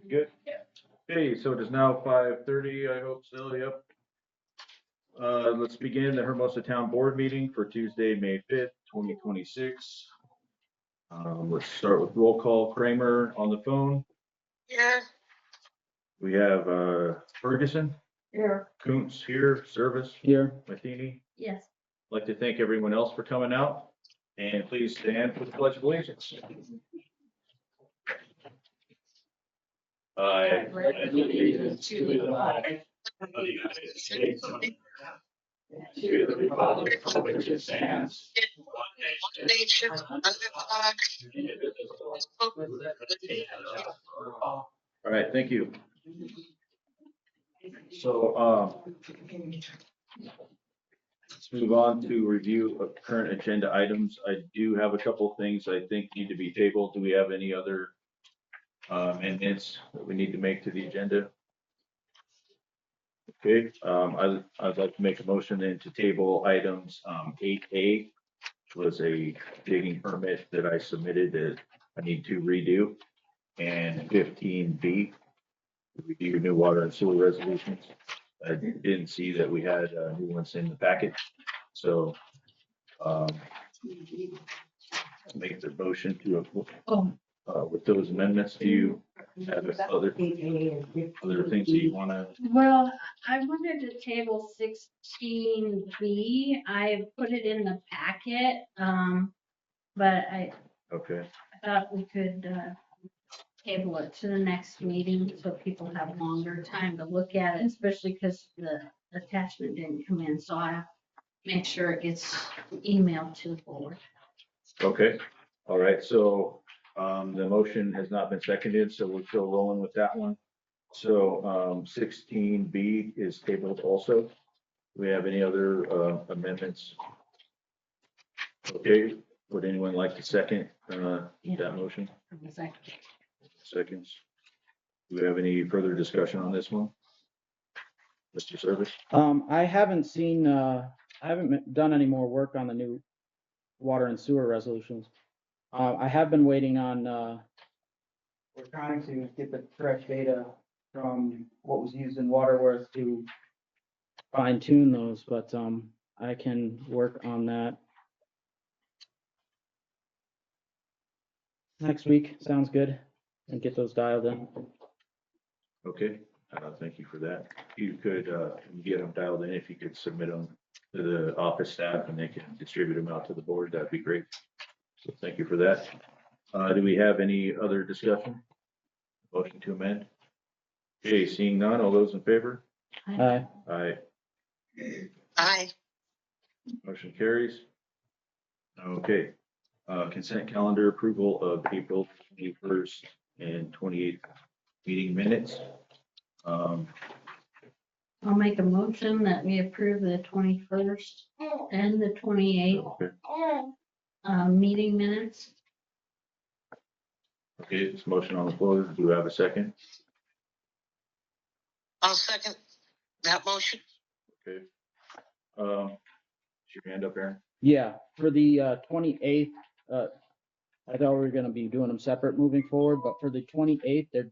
Good. Okay, so it is now 5:30, I hope still, yep. Let's begin the Hermosa Town Board meeting for Tuesday, May 5th, 2026. Let's start with roll call. Kramer on the phone. Here. We have Ferguson, Here. Kuntz here, Service, Here. Matheny. Yes. I'd like to thank everyone else for coming out, and please stand for the Pledge of Allegiance. I pledge allegiance to the flag of the United States of America, to the republic for which it stands, one nation, under God, indivisible, with liberty and justice for all. All right, thank you. So, let's move on to review of current agenda items. I do have a couple of things I think need to be tabled. Do we have any other amendments that we need to make to the agenda? Okay, I'd like to make a motion then to table items 8A, which was a digging permit that I submitted that I need to redo, and 15B, review new water and sewer resolutions. I didn't see that we had new ones in the packet, so make the motion to with those amendments. Do you have other things that you want to? Well, I wanted to table 16B. I put it in the packet, but I Okay, thought we could table it to the next meeting so people have longer time to look at it, especially because the attachment didn't come in. So I make sure it gets emailed to the board. okay, all right, so the motion has not been seconded, so we're still rolling with that one. So 16B is tabled also. Do we have any other amendments? Okay, would anyone like to second that motion? Seconds. Do we have any further discussion on this one? Mr. Service? I haven't seen, I haven't done any more work on the new water and sewer resolutions. I have been waiting on, we're trying to get the fresh data from what was used in Waterworth to fine tune those, but, I can work on that. Next week, sounds good, and get those dialed in. Okay, thank you for that. You could get them dialed in. If you could submit them to the office staff and they can distribute them out to the board, that'd be great. So thank you for that. Do we have any other discussion? Motion to amend? Okay, seeing none, all those in favor? Aye. Aye. Aye. Motion carries. Okay, consent calendar approval of April 21st and 28th meeting minutes. I'll make a motion that we approve the 21st and the 28th Okay, meeting minutes. okay, this motion on the floor. Do you have a second? I'll second that motion. Okay. Is your hand up, Aaron? Yeah, for the 28th, I thought we were gonna be doing them separate moving forward, but for the 28th,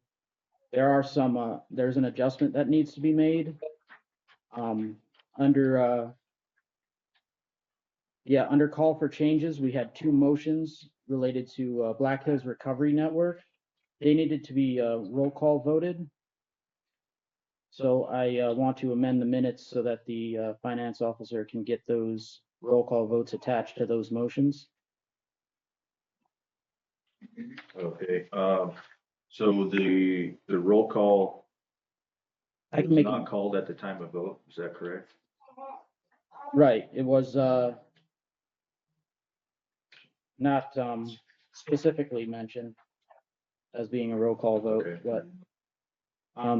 there are some, there's an adjustment that needs to be made. Under call for changes, we had two motions related to Black Hills Recovery Network. They needed to be roll call voted. So I want to amend the minutes so that the finance officer can get those roll call votes attached to those motions. Okay, so the roll call I was can make, not called at the time of vote, is that correct? right, it was not specifically mentioned as being a roll call vote, Okay. but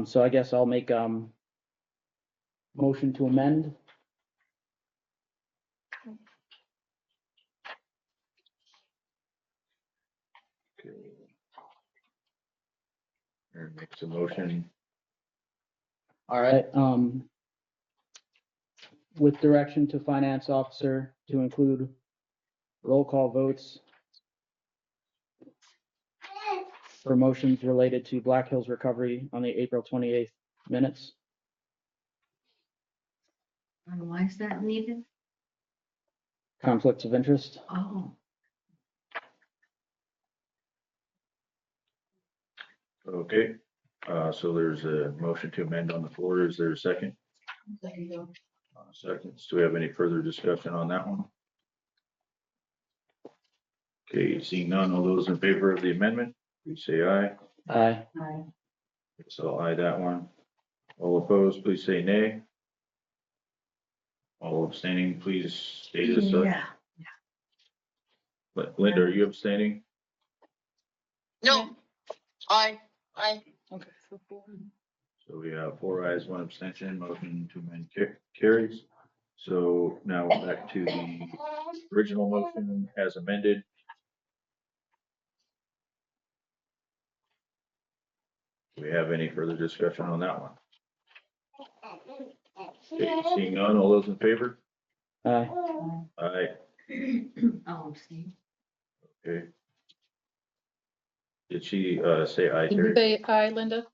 so I guess I'll make motion to amend. Okay. Aaron makes a motion. All right, with direction to finance officer to include roll call votes for motions related to Black Hills recovery on the April 28th minutes. And why is that needed? Conflicts of interest. Oh, Okay, so there's a motion to amend on the floor. Is there a second? Seconds. Do we have any further discussion on that one? Okay, seeing none, all those in favor of the amendment, please say aye. Aye. So aye that one. All opposed, please say nay. All abstaining, please state as such. yeah. Linda, are you abstaining? No, I, Okay, so 4. So we have 4 ayes, 1 abstention, motion to amend carries. So now we're back to the original motion as amended. Do we have any further discussion on that one? Okay, seeing none, all those in favor? Aye. Aye, Oh, see. okay. Did she say aye, Did you Terry? say aye, Linda?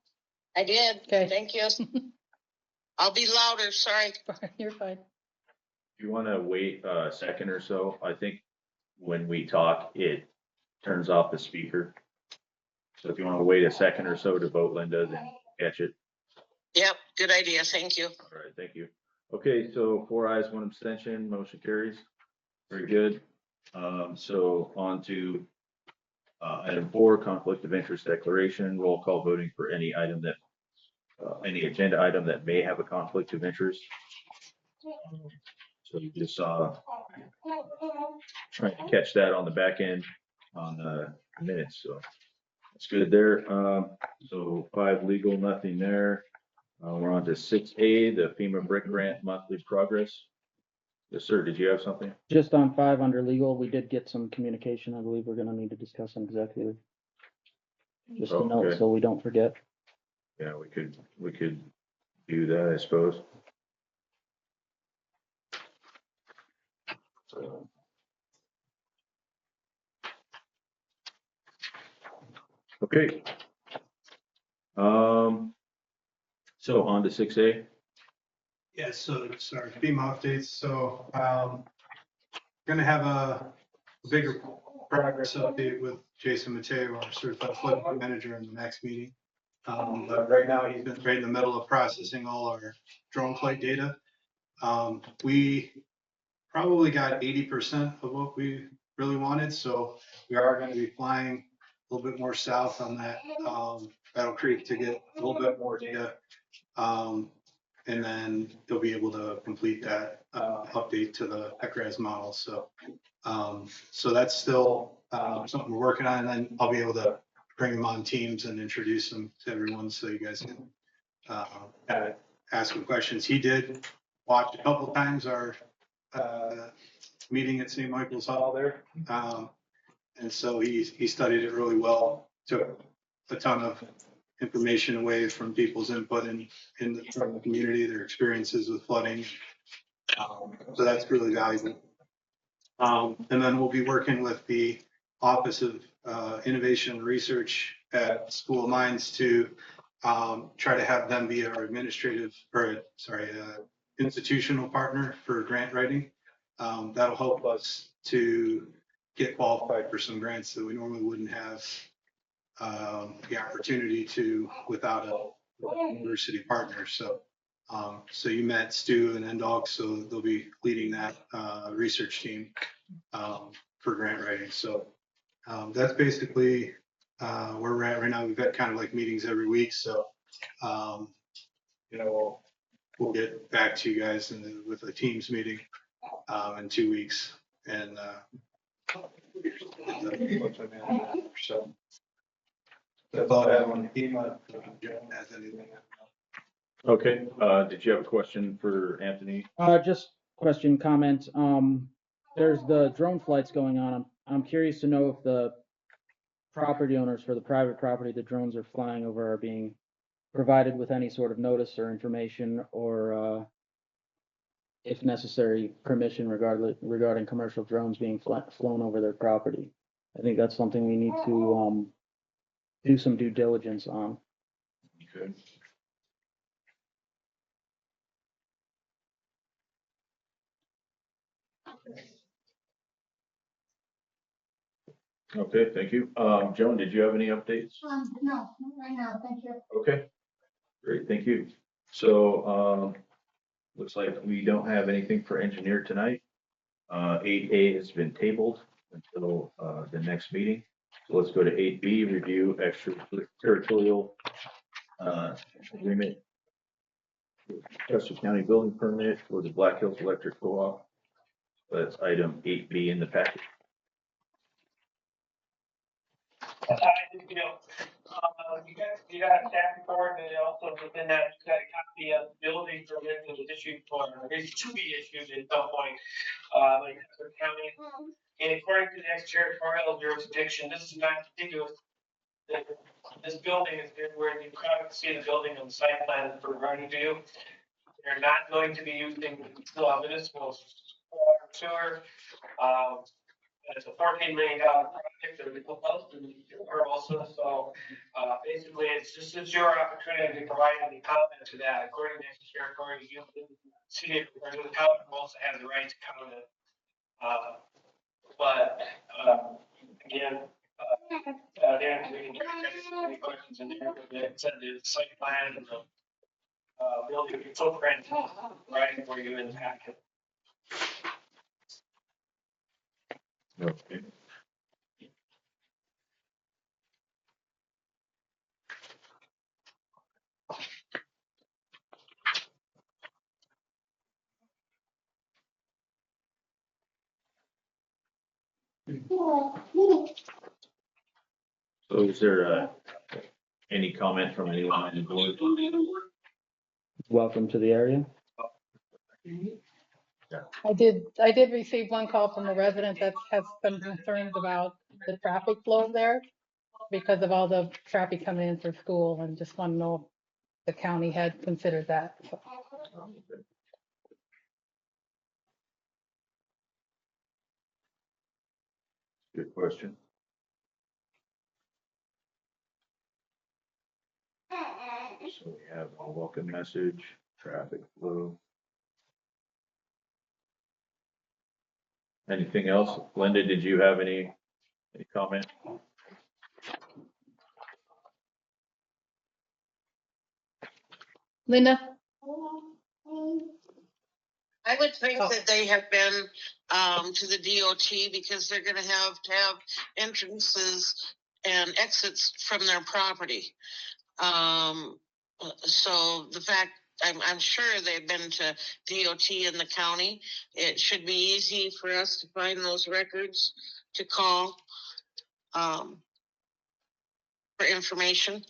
I did. Okay. Thank you. I'll be louder, sorry. You're fine. If you want to wait a second or so, I think when we talk, it turns off the speaker. So if you want to wait a second or so to vote, Linda, then catch it. Yep, good idea. Thank you. All right, thank you. Okay, so 4 ayes, 1 abstention, motion carries. Very good. So on to item 4, conflict of interest declaration, roll call voting for any item that, any agenda item that may have a conflict of interest. So you just trying to catch that on the back end on the minutes, so that's good there. So 5 legal, nothing there. We're on to 6A, the FEMA brick grant monthly progress. Yes, sir. Did you have something? Just on 5 under legal, we did get some communication. I believe we're gonna need to discuss in executive. Just a note Okay. so we don't forget. Yeah, we could do that, I suppose. Okay. So on to 6A. Yeah, so, sorry, FEMA updates, so, gonna have a bigger progress update with Jason Mateo, our certified flood manager, in the next meeting. But right now, he's been right in the middle of processing all our drone flight data. We probably got 80% of what we really wanted, so we are gonna be flying a little bit more south on that, Battle Creek to get a little bit more data. And then they'll be able to complete that update to the ECRAS model. So, so that's still something we're working on, and then I'll be able to bring them on Teams and introduce them to everyone so you guys can ask them questions. He did watch a couple times our meeting at St. Michael's Hall there, and so he studied it really well. Took a ton of information away from people's input from the community, their experiences with flooding. So that's really valuable. And then we'll be working with the Office of Innovation and Research at School of Mines to try to have them be our institutional partner for grant writing. That'll help us to get qualified for some grants that we normally wouldn't have the opportunity to without a university partner. So, so you met Stu and Endog, so they'll be leading that research team for grant writing. So that's basically where we're at right now. We've got kind of like meetings every week. So, you know, we'll get back to you guys with a Teams meeting in 2 weeks. And so that's all I have on the FEMA. Has anything? Okay, did you have a question for Anthony? Just question, comment. There's the drone flights going on. I'm curious to know if the property owners for the private property the drones are flying over are being provided with any sort of notice or information, or if necessary, permission regarding commercial drones being flown over their property. I think that's something we need to do some due diligence on. Okay. Okay, thank you. Joan, did you have any updates? No, not right now, thank you. Okay, great, thank you. So, looks like we don't have anything for engineer tonight. 8A has been tabled until, the next meeting. So let's go to 8B, review extraterritorial, agreement. Chester County building permit for the Black Hills Electric Co-op. That's item 8B in the package. You got a staff report, and also within that, you got a copy of the building permit that was issued for, or is to be issued at some point, like Custer County. And according to the extraterritorial jurisdiction, this is not contiguous. This building is where you can see the building on the site plan for running view. They're not going to be using municipal water sewer. It's a $14 million project that we proposed in Hermosa. So basically, it's your opportunity to provide any comment to that. According to the territory, you city or the county also has the right to comment. But again, Dan, we can any questions in there. But it said the site plan and the building footprint right for you in the packet. Okay. So is there, any comment from anyone on the board? Welcome to the area. I did receive one call from a resident that has some concerns about the traffic flow there because of all the traffic coming in for school, and just want to know if the county had considered that. So, Good question. So we have a welcome message, traffic flow. Anything else? Linda, did you have any comment? Linda? I would think Oh. that they have been to the DOT because they're gonna have to have entrances and exits from their property. So the fact, I'm sure they've been to DOT in the county. It should be easy for us to find those records to call for information.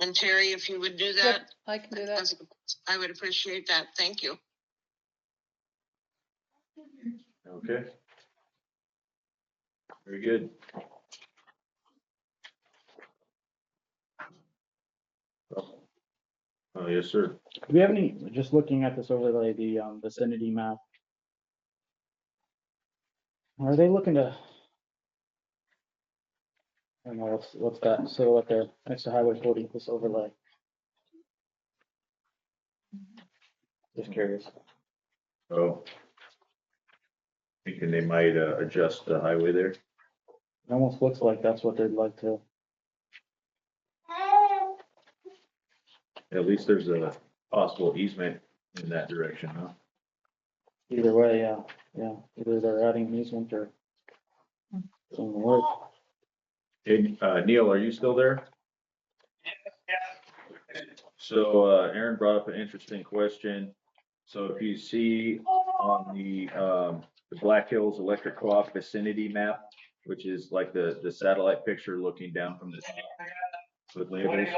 And Terry, if you would do that. Yep, I can do that. I would appreciate that. Thank you. Okay. Very good. Oh, yes, sir. Do we have any, just looking at this overlay, the vicinity map? Are they looking to? I don't know, what's that silhouette there next to Highway 40, this overlay? Just curious. Oh. Thinking they might adjust the highway there. It almost looks like that's what they'd like to. At least there's a possible easement in that direction, huh? Either way, yeah. Either they're adding an easement or doing the work. Hey, Neil, are you still there? Yeah. So, Aaron brought up an interesting question. So if you see on the Black Hills Electric Co-op vicinity map, which is like the satellite picture looking down from the top with labels.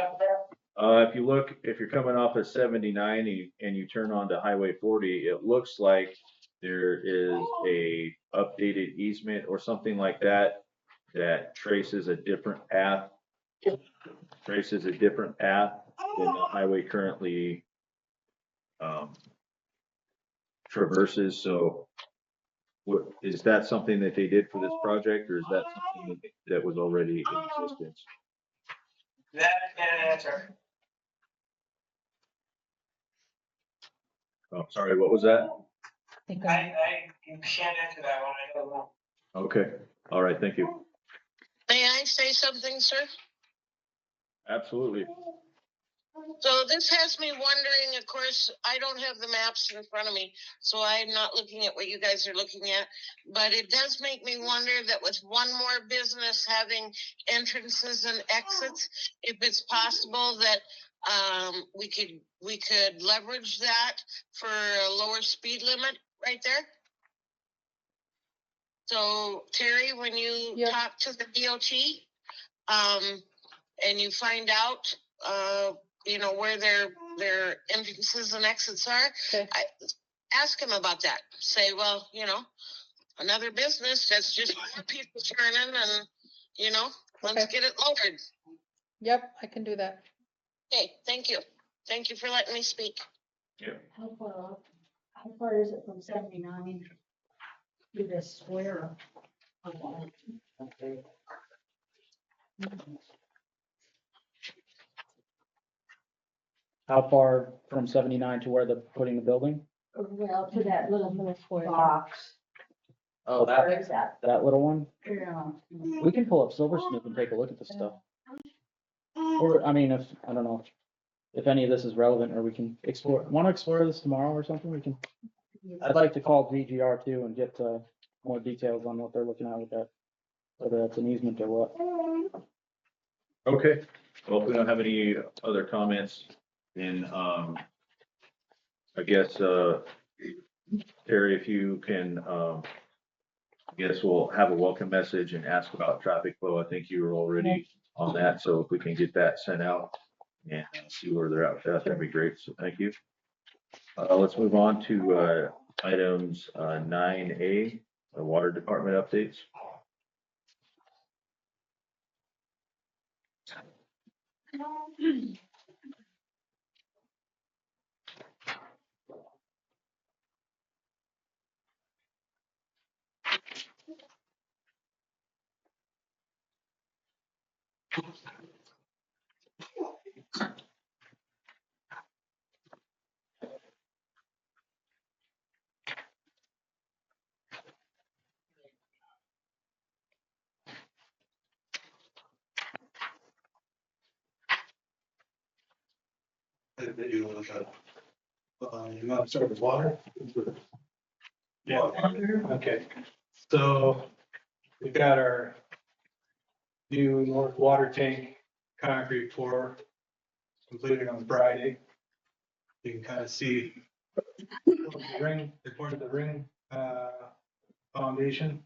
If you're coming off of 79 and you turn onto Highway 40, it looks like there is a updated easement or something like that that traces a different path than the highway currently traverses. So is that something that they did for this project, or is that something that was already in existence? That I can't answer. Oh, sorry, what was that? I can't answer that one. I don't know. Okay, all right, thank you. May I say something, sir? Absolutely. So this has me wondering, of course, I don't have the maps in front of me, so I'm not looking at what you guys are looking at. But it does make me wonder that with one more business having entrances and exits, if it's possible that we could leverage that for a lower speed limit right there. So Terry, when you Yep. talk to the DOT, and you find out, where their entrances and exits are, Okay. ask them about that. Say, well, another business that's just people turning and, let's Okay. get it lowered. Yep, I can do that. Okay, thank you. Thank you for letting me speak. Yeah. How far is it from 79 to the square? How far from 79 to where they're putting the building? Well, to that little box. Oh, Where that, is that? that little one? Yeah. We can pull up Silver Snoop and take a look at the stuff. Or, I mean, I don't know if any of this is relevant, or we can want to explore this tomorrow or something, we can. I'd like to call VGR too and get more details on what they're looking at with that, whether that's an easement or what. Okay, well, if we don't have any other comments, then, I guess, Terry, if you can, I guess we'll have a welcome message and ask about traffic flow. I think you were already on that, so if we can get that sent out and see where they're at with that, that'd be great, so thank you. Let's move on to, items, 9A, the water department updates. You want to start with water? Yeah. Okay. So we've got our new north water tank concrete pour completed on Friday. You can kind of see the ring, they poured the ring foundation,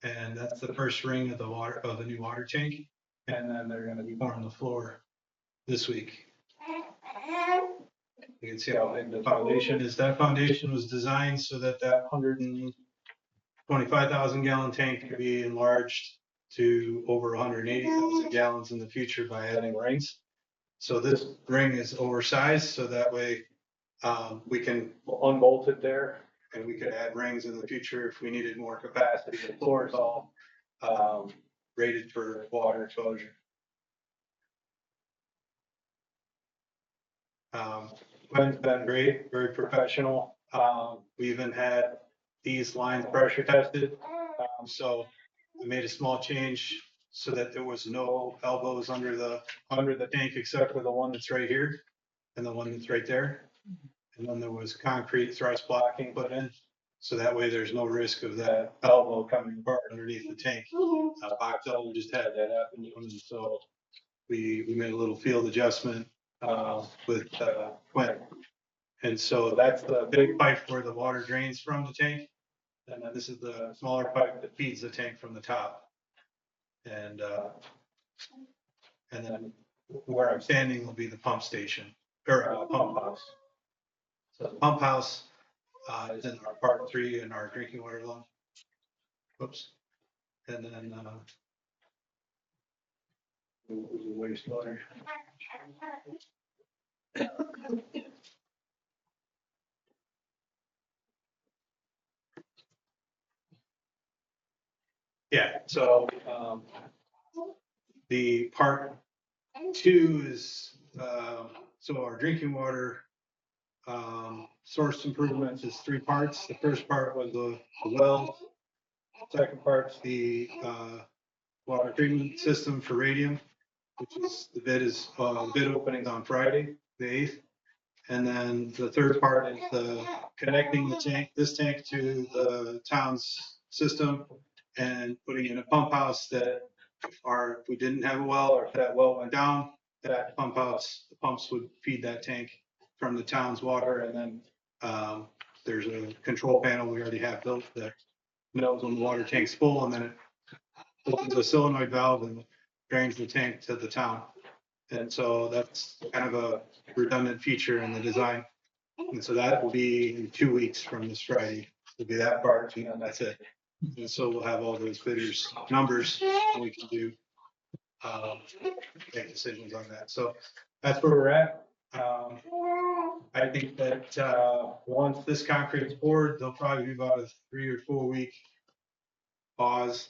and that's the first ring of the new water tank. And then they're going to be pouring the floor this week. You can see how big the foundation is. That foundation was designed so that 125,000 gallon tank could be enlarged to over 180,000 gallons in the future by adding rings. So this ring is oversized, so that way we can unbolt it there and we could add rings in the future if we needed more capacity. The floor is all rated for water exposure. Quinn's been great, very professional. We even had these lines pressure tested. So we made a small change so that there was no elbows under the tank except for the one that's right here and the one that's right there. And then there was concrete thrust blocking put in. So that way there's no risk of that elbow coming apart underneath the tank. Box Elder just had that happen. And so we made a little field adjustment with Quinn. And so that's the big pipe where the water drains from the tank. And then this is the smaller pipe that feeds the tank from the top. And then where I'm standing will be the pump station or pump house. So the pump house is in our part 3 in our drinking water line. Whoops. And then wastewater. Yeah, so the part 2 is, so our drinking water source improvements is 3 parts. The first part was the wells. Second part's the water treatment system for radium, which is the bid opening on Friday, the 8th. And then the third part is the connecting this tank to the town's system and putting in a pump house that if we didn't have a well or if that well went down, that pump house, the pumps would feed that tank from the town's water. And then there's a control panel we already have built that knows when the water tank's full, and then it opens a solenoid valve and drains the tank to the town. And so that's kind of a redundant feature in the design. And so that will be in 2 weeks from this Friday. It'll be that part, and that's it. And so we'll have all those bidders' numbers, and we can do make decisions on that. So that's where we're at. I think that once this concrete's poured, there'll probably be about a 3 or 4 week pause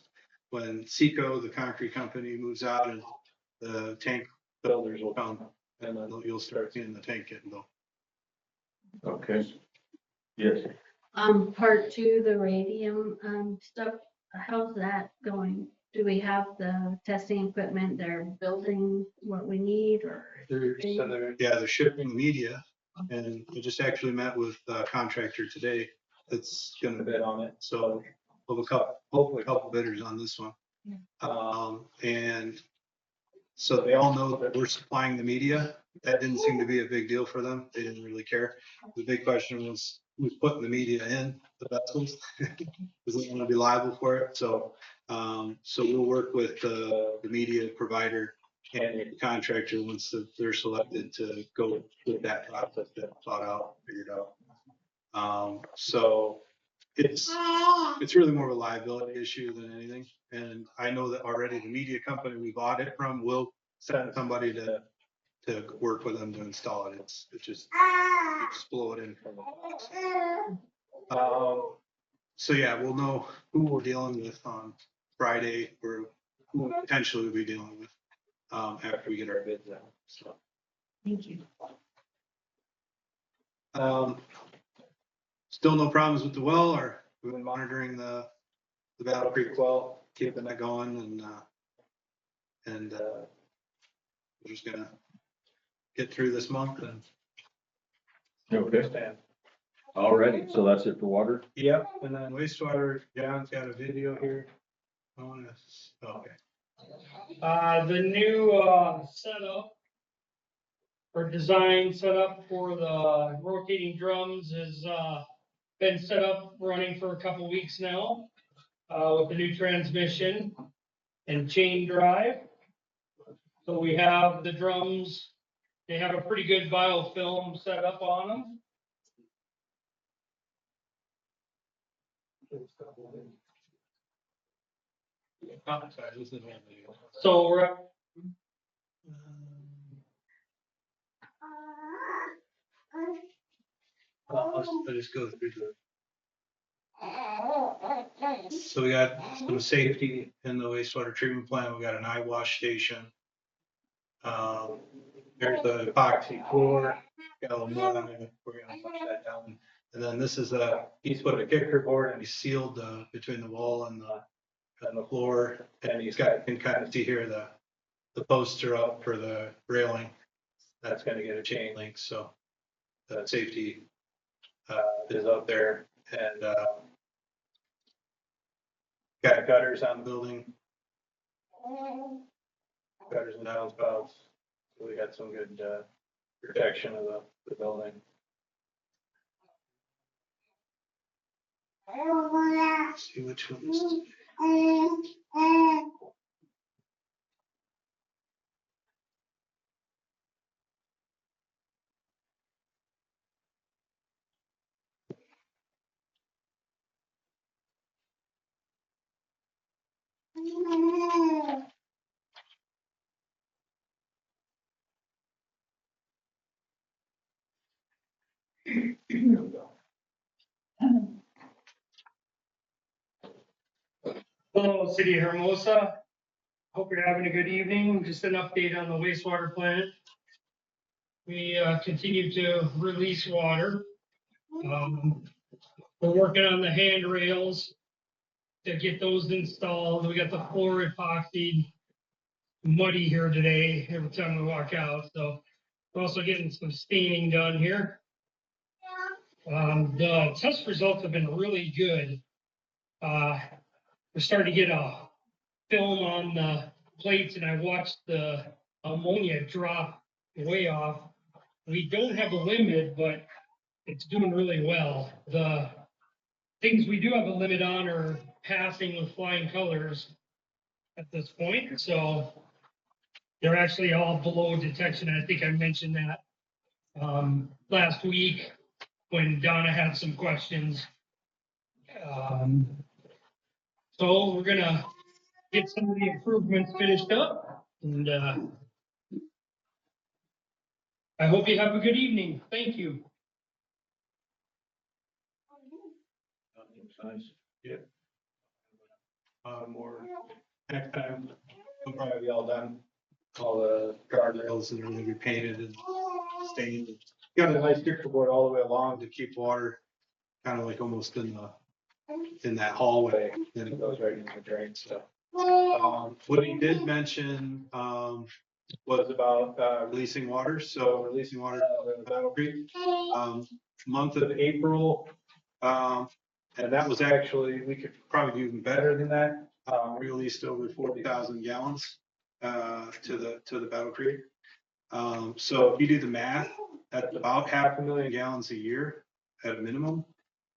when Seco, the concrete company, moves out and the tank builders will come, and then you'll start seeing the tank getting built. Okay. Yes. Part 2, the radium, stuff, how's that going? Do we have the testing equipment? They're building what we need, or? They're shipping media, and I just actually met with a contractor today that's gonna bid on it, so we'll have hopefully a couple bidders on this one. And so they all know that we're supplying the media. That didn't seem to be a big deal for them. They didn't really care. The big question was who's putting the media in the vessels, because they want to be liable for it. So we'll work with the media provider and the contractor once they're selected to go with that process that's thought out, figured out. So it's really more of a liability issue than anything. And I know that already the media company we bought it from will send somebody to work with them to install it. You just blow it in from the box. So yeah, we'll know who we're dealing with on Friday, or who we'll potentially be dealing with after we get our bids out. So. Thank you. Still no problems with the well, or we've been monitoring the Battle Creek well, keeping that going, and we're just gonna get through this month and. Okay. Alrighty, so that's it for water? Yep, and then wastewater, John's got a video here. Okay. The new setup or design setup for the rotating drums has been set up running for a couple weeks now with the new transmission and chain drive. So we have the drums, they have a pretty good biofilm set up on them. So we're I'll just go through so we got some safety in the wastewater treatment plant. We got an eye wash station. There's the epoxy floor. Got a little mud on it. We're gonna wash that down. And then this is he's put a kicker board and he sealed between the wall and the floor. And you can kind of see here the posts are up for the railing. That's gonna get a chain link. So the safety is up there, and got gutters on the building, gutters and downspouts. So we got some good protection of the building. Let's see which one is Hello, City of Hermosa. Hope you're having a good evening. Just an update on the wastewater plant. We continue to release water. We're working on the handrails to get those installed. We got the floor epoxied, muddy here today every time we walk out. So we're also getting some staining done here. The test results have been really good. We're starting to get a film on the plates, and I watched the ammonia drop way off. We don't have a limit, but it's doing really well. The things we do have a limit on are passing with flying colors at this point. So they're actually all below detection. I think I mentioned that last week when Donna had some questions. So we're gonna get some of the improvements finished up, and I hope you have a good evening. Thank you. Nice. Yeah. More next time, we'll probably be all done. All the guardrails and everything be painted and stained. Got a nice picture board all the way along to keep water kind of like almost in that hallway. Then it goes right into the drain. So what he did mention was about releasing water. So releasing water to the Battle Creek month of April. And that was actually, we could probably do even better than that. We released over 40,000 gallons to the Battle Creek. So if you do the math, that's about 500,000 gallons a year at a minimum.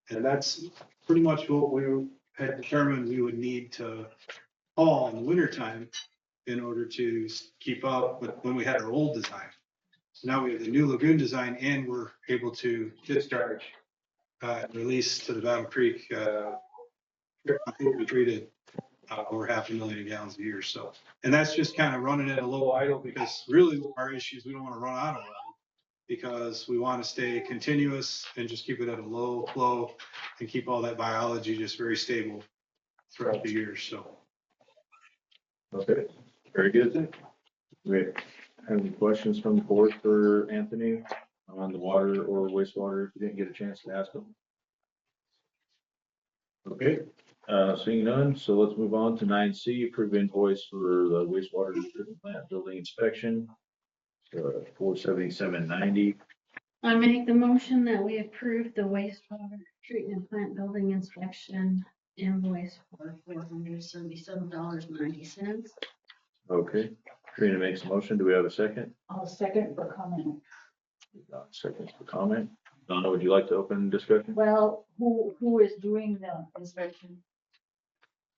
And that's pretty much what we had determined we would need to haul in the wintertime in order to keep up with when we had our old design. So now we have the new lagoon design, and we're able to discharge release to the Battle Creek we treated over 500,000 gallons a year. So, and that's just kind of running it a little idle because really our issue is we don't want to run out of oil because we want to stay continuous and just keep it at a low flow and keep all that biology just very stable throughout the year. So. Okay, very good. We have any questions from the board for Anthony on the water or wastewater if you didn't get a chance to ask him? Okay, seeing none, so let's move on to 9C, approve invoice for the wastewater treatment plant building inspection. $477.90. I make the motion that we approve the wastewater treatment plant building inspection invoice for $477.90. Okay, Trina makes a motion. Do we have a second? I'll second for comment. Second for comment. Donna, would you like to open discussion? Well, who is doing the inspection?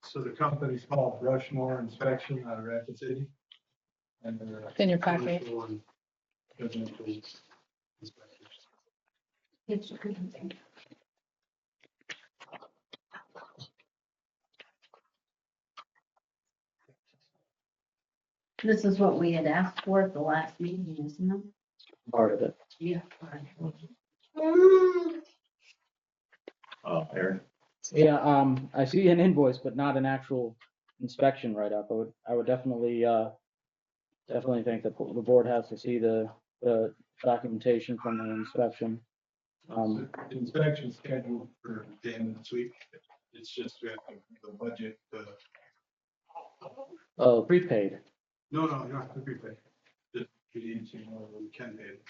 So the company's called Rushmore Inspection out of Rapid City. And they're In your packet. commercial and residential inspectors. It's a good thing. This is what we had asked for at the last meeting, isn't it? Part of it. Yeah. Aaron? Yeah, I see an invoice, but not an actual inspection write-up. I would definitely think that the board has to see the documentation from the inspection. The inspection scheduled for the end of this week. It's just we have the budget. Oh, prepaid. No, you don't have to prepay. Just you need to know we can pay it.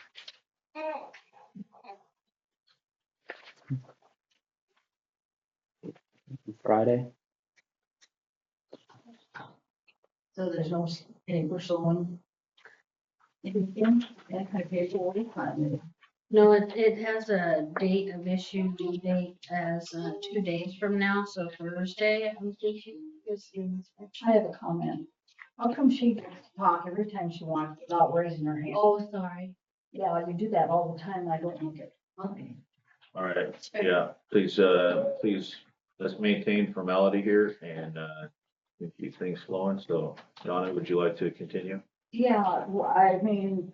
Friday. So there's no paper showing anything, that kind of paperwork. No, it has a date of issue, due date as 2 days from now, so Thursday, I'm thinking is the inspection. I have a comment. How come she gets to talk every time she wants without raising her hand? Oh, sorry. Yeah, you do that all the time. I don't like it. Okay. All right, yeah, please, let's maintain formality here and keep things flowing. So Donna, would you like to continue? Yeah, well, I mean,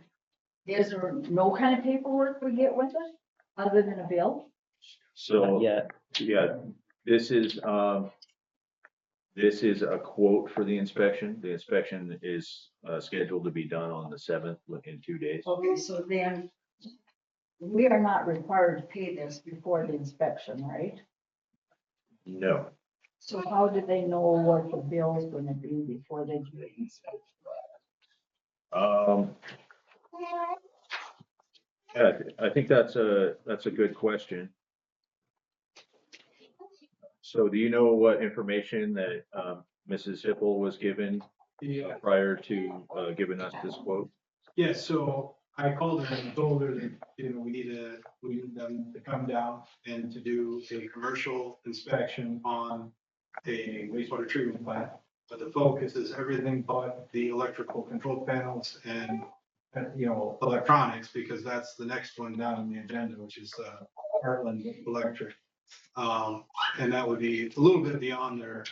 is there no kind of paperwork we get with it other than a bill? So, Yeah. yeah, this is, This is a quote for the inspection. The inspection is scheduled to be done on the 7th in 2 days. Okay, so then we are not required to pay this before the inspection, right? No. So how do they know what the bill is gonna be before they do the inspection? Yeah, I think that's a good question. So do you know what information that Mrs. Hippel was given Yeah, prior to giving us this quote? yeah, so I called her and told her that, we need them to come down and to do a commercial inspection on a wastewater treatment plant. But the focus is everything but the electrical control panels and, electronics, because that's the next one down on the agenda, which is, Heartland Electric. And that would be a little bit beyond their,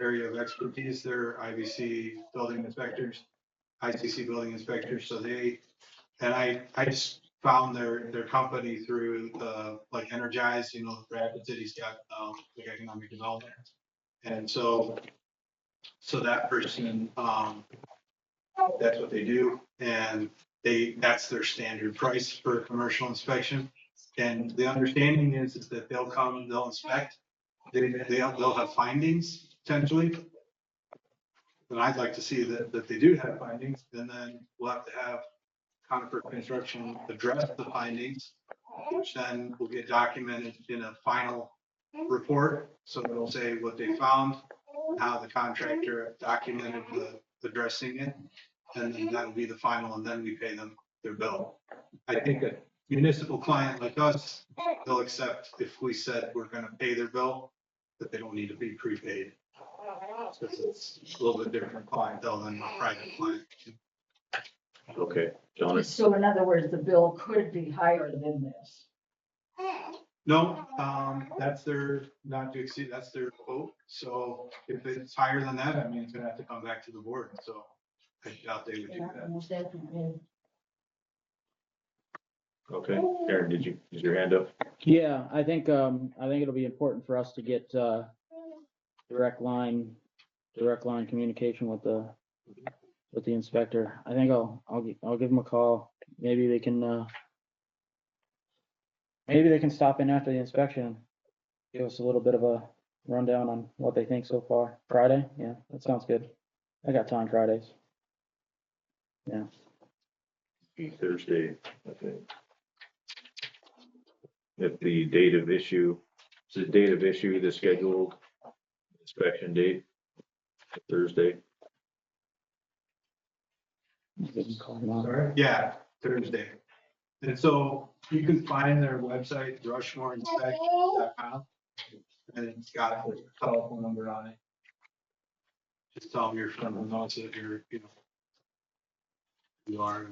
area of expertise. They're IBC building inspectors, ICC building inspectors, so I just found their company through, like Energize, Rapid City's got, like economic development. And so that person, that's what they do, and that's their standard price for a commercial inspection. And the understanding is that they'll come, they'll inspect, they'll have findings potentially. And I'd like to see that they do have findings, and then we'll have to have Conifer Construction address the findings, which then will get documented in a final report. So it'll say what they found, how the contractor documented the addressing it, and then that'll be the final, and then we pay them their bill. I think a municipal client like us, they'll accept if we said we're gonna pay their bill, that they don't need to be prepaid. Because it's a little bit different clientele than a private client. Okay, Donna. So in other words, the bill could be higher than this. No, that's their, not to exceed, that's their quote. So if it's higher than that, I mean, it's gonna have to come back to the board. So I doubt they would do Yeah, that. most definitely. Okay, Aaron, is your hand up? Yeah, I think it'll be important for us to get, direct line communication with the inspector. I think I'll give him a call. Maybe they can stop in after the inspection. Give us a little bit of a rundown on what they think so far. Friday? Yeah, that sounds good. I got time Fridays. Yeah. Thursday, okay. If the date of issue, is the date of issue the scheduled inspection date, Thursday? Give him a call tomorrow. Sorry? Yeah, Thursday. And so you can find their website, rushmoreinspect.com, and it's got a telephone number on it. Just tell them you're from Hermosa, that you are.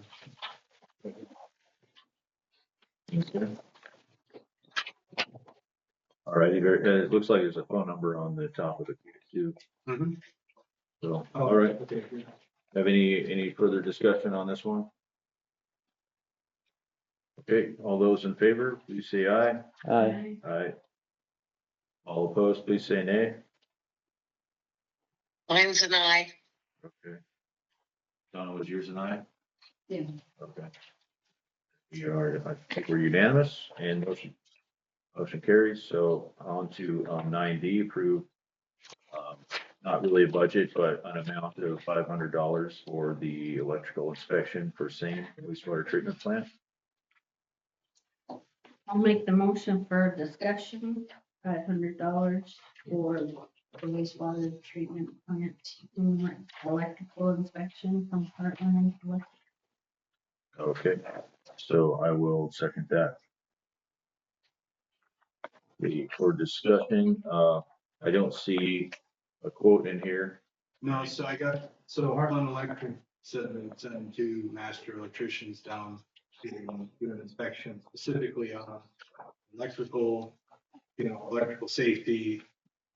All righty, it looks like there's a phone number on the top of it too. Mhm. So, all right, Okay. have any further discussion on this one? Okay, all those in favor, please say aye. Aye. Aye. All opposed, please say nay. Mine's an eye. Okay. Donna, was yours an aye? Yeah. Okay. I think we're unanimous and motion carries. So on to 9D, approve, not really a budget, but an amount of $500 for the electrical inspection for Sane wastewater treatment plant. I'll make the motion for discussion, $500 for the wastewater treatment plant, electrical inspection from Heartland Electric. Okay, so I will second that. For discussion, I don't see a quote in here. No, so Heartland Electric said they'd send two master electricians down to do an inspection specifically on electrical, electrical safety,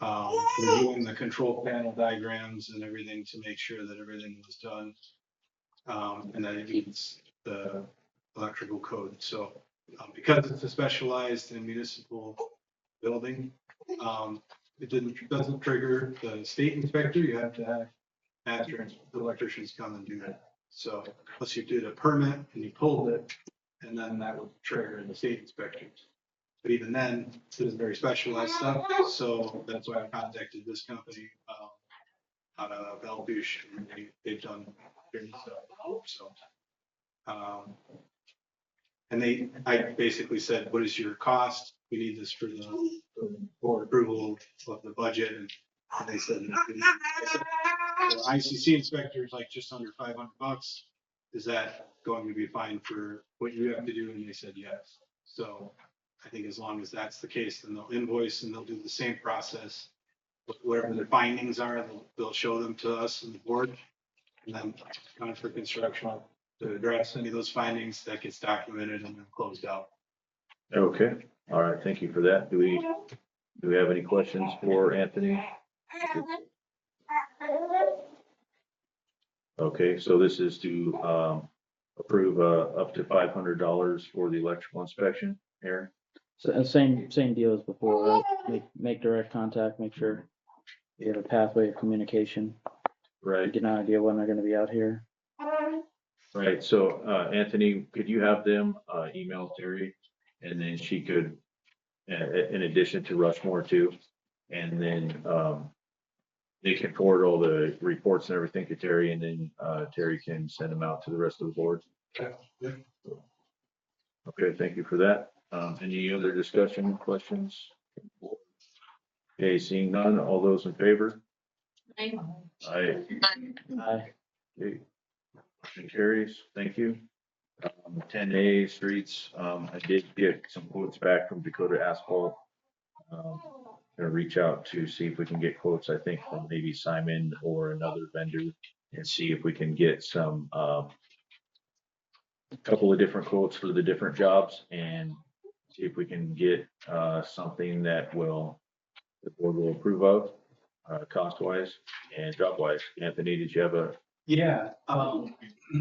reviewing the control panel diagrams and everything to make sure that everything was done. And that it meets the electrical code. So because it's a specialized and municipal building, doesn't trigger the state inspector. You have to have after the electricians come and do that. So unless you did a permit and you pulled it, and then that would trigger the state inspectors. But even then, this is very specialized stuff, so that's why I contacted this company, out of Bellevue, and they've done great stuff, so. And I basically said, what is your cost? We need this for the board approval of the budget, and they said, the ICC inspector is like just under $500. Is that going to be fine for what you have to do? And they said yes. So I think as long as that's the case, then they'll invoice and they'll do the same process. Whatever their findings are, they'll show them to us and the board. And then kind of for construction to address any of those findings, that gets documented and then closed out. Okay, all right, thank you for that. Do we have any questions for Anthony? Okay, so this is to approve up to $500 for the electrical inspection, Aaron? So, same deal as before, right? Make direct contact, make sure you have a pathway of communication. Right, Get an idea when they're gonna be out here. right. So Anthony, could you have them email Terry? And then she could, in addition to Rushmore too, and then they can forward all the reports and everything to Terry, and then Terry can send them out to the rest of the board. Okay. Yeah. Okay, thank you for that. Any other discussion, questions? Okay, seeing none, all those in favor? Aye. Aye. Okay. Motion carries, thank you. 10A streets, I did get some quotes back from Dakota Asphalt. Gonna reach out to see if we can get quotes, I think from maybe Simon or another vendor, and see if we can get some, a couple of different quotes for the different jobs, and see if we can get something that the board will approve of, cost wise and job wise. Anthony, did you have a? Yeah, and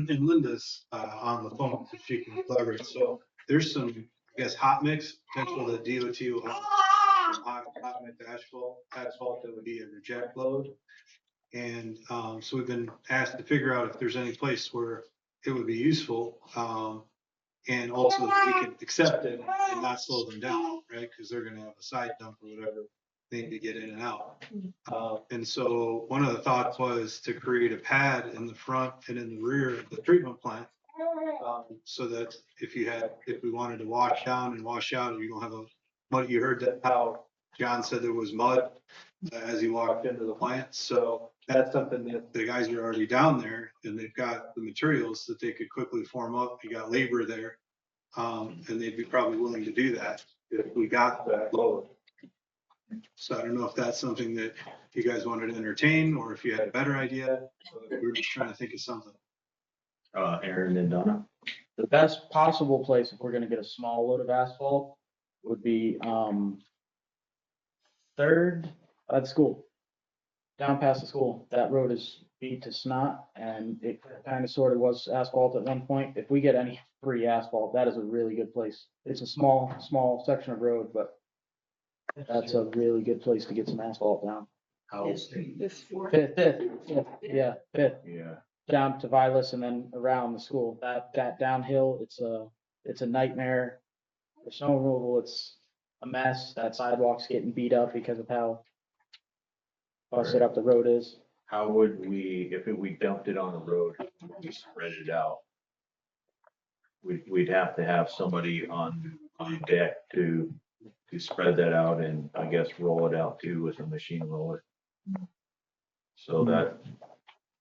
Linda's on the phone, so she can collaborate. So there's some, I guess, hot mix potential that DOT will have. Some hot mix asphalt that would be a reject load. And so we've been asked to figure out if there's any place where it would be useful. And also that we can accept it and not slow them down, right? Because they're gonna have a side dump or whatever, they need to get in and out. And so one of the thoughts was to create a pad in the front and in the rear of the treatment plant. So that if we wanted to wash down and wash out, you don't have a mud. You heard that how John said there was mud as he walked into the plant. So that's something that the guys are already down there and they've got the materials that they could quickly form up. You got labor there. And they'd be probably willing to do that if we got that load. So I don't know if that's something that you guys wanted to entertain or if you had a better idea. We were just trying to think of something. Aaron and Donna. The best possible place, if we're gonna get a small load of asphalt, would be, third at school. Down past the school, that road is beat to snot, and it kind of sort of was asphalt at one point. If we get any free asphalt, that is a really good place. It's a small section of road, but that's a really good place to get some asphalt down. This fourth. Fifth, yeah, fifth. Yeah. Down to Vilas and then around the school. That downhill, it's a nightmare. For snow removal, it's a mess. That sidewalk's getting beat up because of how busted up the road is. How would if we dumped it on the road, how would we spread it out? We'd have to have somebody on deck to spread that out and I guess roll it out too with a machine roller. So that,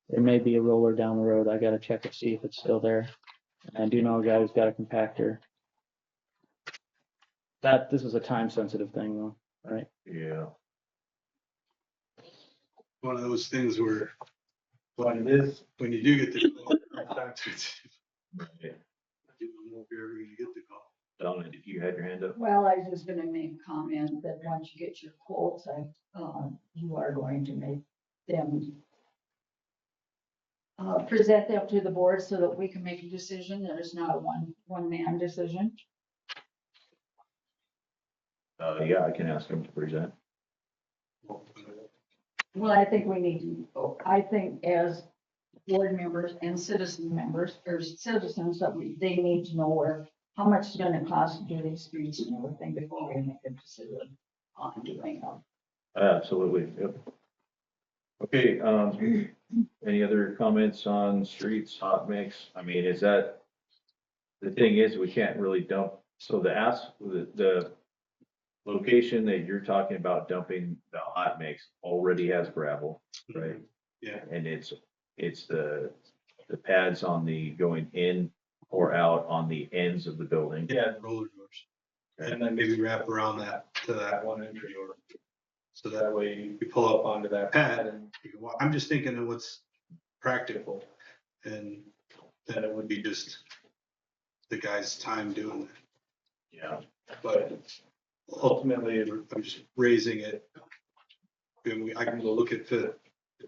There may be a roller down the road. I gotta check to see if it's still there. I do know a guy who's got a compactor. This is a time sensitive thing though, right? yeah, One of those things where when you do get the call, right. I don't know if you're ever gonna get the call. Donna, did you have your hand up? Well, I was just gonna make a comment that once you get your quotes, you are going to make them present them to the board so that we can make a decision. There is not a one man decision. Yeah, I can ask him to present. Well, I think we need to, I think as board members and citizen members, or citizens, that they need to know how much it's gonna cost to do these streets and everything before we make a decision on doing them. Absolutely, yep. Okay, any other comments on streets, hot mix? I mean, is that, the thing is, we can't really dump, so the location that you're talking about dumping the hot mix already has gravel, right? Yeah. And it's the pads on the going in or out on the ends of the building. Yeah, roller doors. And then maybe wrap around that to that one entry door. So that way you pull up onto that pad and you can walk. I'm just thinking of what's practical. And then it would be just the guy's time doing it. Yeah. But ultimately, I'm just raising it. And I can go look at if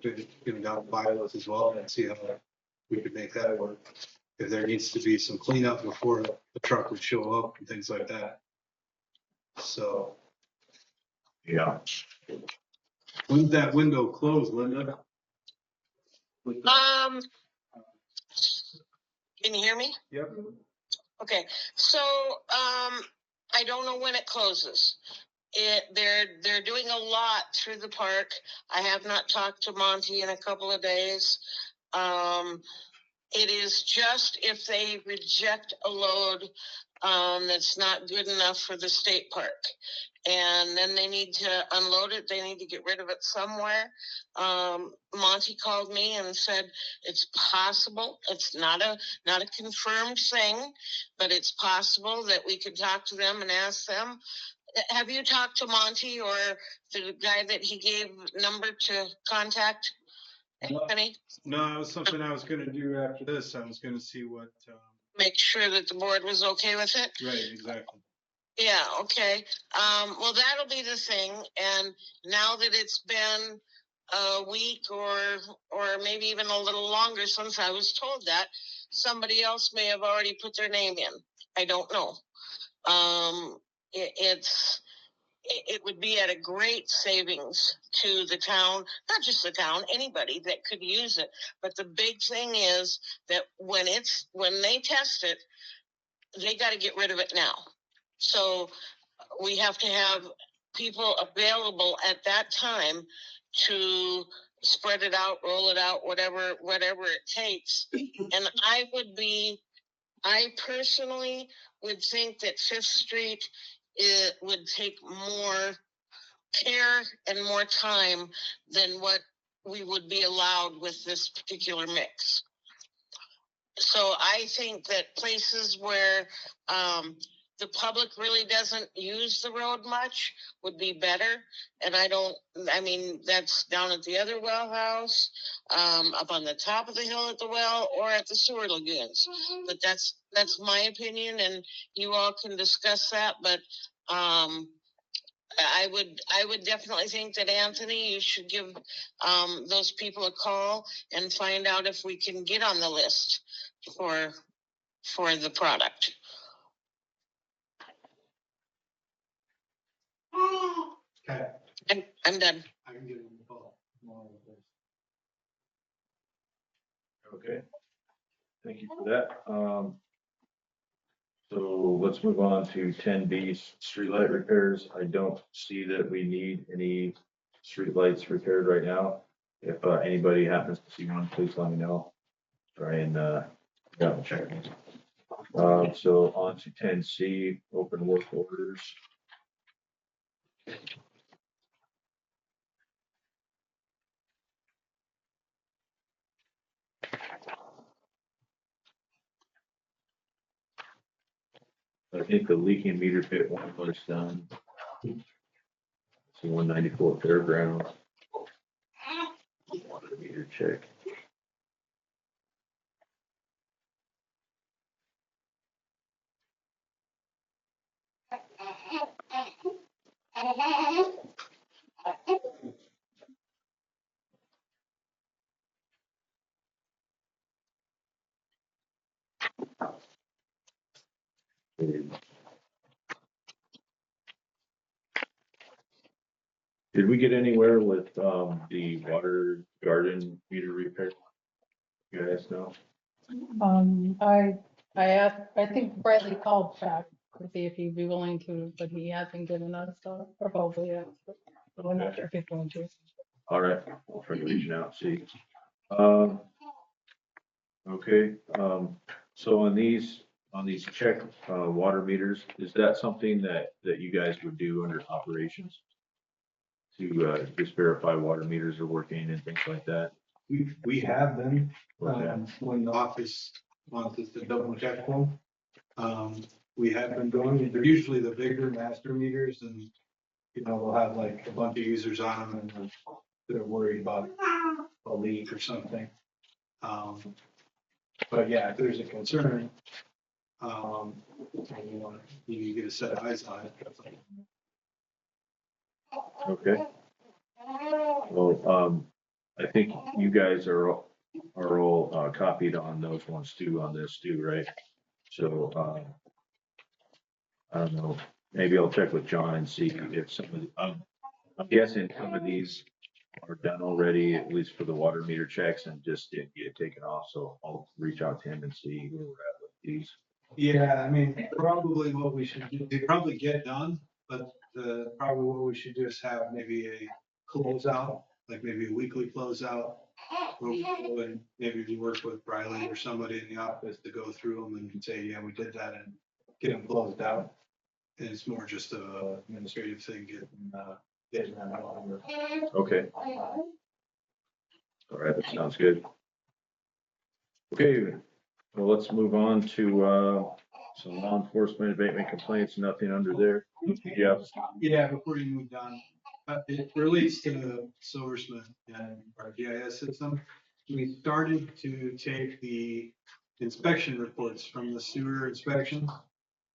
it's going down bylaws as well and see how we could make that work. If there needs to be some cleanup before the truck would show up and things like that. So. Yeah. When's that window closed, Linda? Can you hear me? Yep. Okay, so, I don't know when it closes. They're doing a lot through the park. I have not talked to Monty in a couple of days. It is just if they reject a load, that's not good enough for the state park. And then they need to unload it, they need to get rid of it somewhere. Monty called me and said, it's possible, it's not a confirmed thing, but it's possible that we could talk to them and ask them. Have you talked to Monty or the guy that he gave number to contact? Anthony? No, it was something I was gonna do after this. I was gonna see what, Make sure that the board was okay with it? right, exactly. Yeah, okay. Well, that'll be the thing. And now that it's been a week or maybe even a little longer since I was told that, somebody else may have already put their name in. I don't know. It would be at a great savings to the town, not just the town, anybody that could use it. But the big thing is that when they test it, they got to get rid of it now. So we have to have people available at that time to spread it out, roll it out, whatever it takes. And I personally would think that Fifth Street would take more care and more time than what we would be allowed with this particular mix. So I think that places where the public really doesn't use the road much would be better. And that's down at the other well house, up on the top of the hill at the well, or at the sewer lagoons. But that's my opinion, and you all can discuss that. But I would definitely think that Anthony, you should give those people a call and find out if we can get on the list for the product. Okay. I'm done. I can give him a call. Okay. Thank you for that. So let's move on to 10B, streetlight repairs. I don't see that we need any streetlights repaired right now. If anybody happens to see one, please let me know. Try and double check. So on to 10C, open work orders. I think the leaking meter pit one was done. So 194 fairgrounds. Water meter check. Did we get anywhere with, the water garden meter repair? You guys know? I asked, I think Bradley called Chuck to see if he'd be willing to, but he hasn't given us a proposal yet. But I'm not sure if he's going to. All right, we'll try to reach out, see. Um, okay, so on these check, water meters, is that something that you guys would do under operations? To, just verify water meters are working and things like that? We have been, Okay. when the office wants us to double check them. We have been going, they're usually the bigger master meters and, you know, they'll have like a bunch of users on them and they're worried about a leak or something. But yeah, if there's a concern, and you get a set of eyes on it. Okay. Well, I think you guys are all copied on those ones too, on this too, right? So, I don't know, maybe I'll check with John and see if some of the, I'm guessing some of these are done already, at least for the water meter checks and just didn't get taken off. So I'll reach out to him and see where we're at with these. Yeah, I mean, probably what we should do, they probably get done, but probably what we should do is have maybe a closeout, like maybe a weekly closeout. Where we go and maybe we work with Riley or somebody in the office to go through them and say, yeah, we did that and get them closed out. And it's more just a administrative thing, getting that out. Okay. All right, that sounds good. Okay, well, let's move on to, some law enforcement abatement complaints, nothing under there. Yeah. Yeah, before you move on, it relates to Silversmith and our GIS system. We started to take the inspection reports from the sewer inspection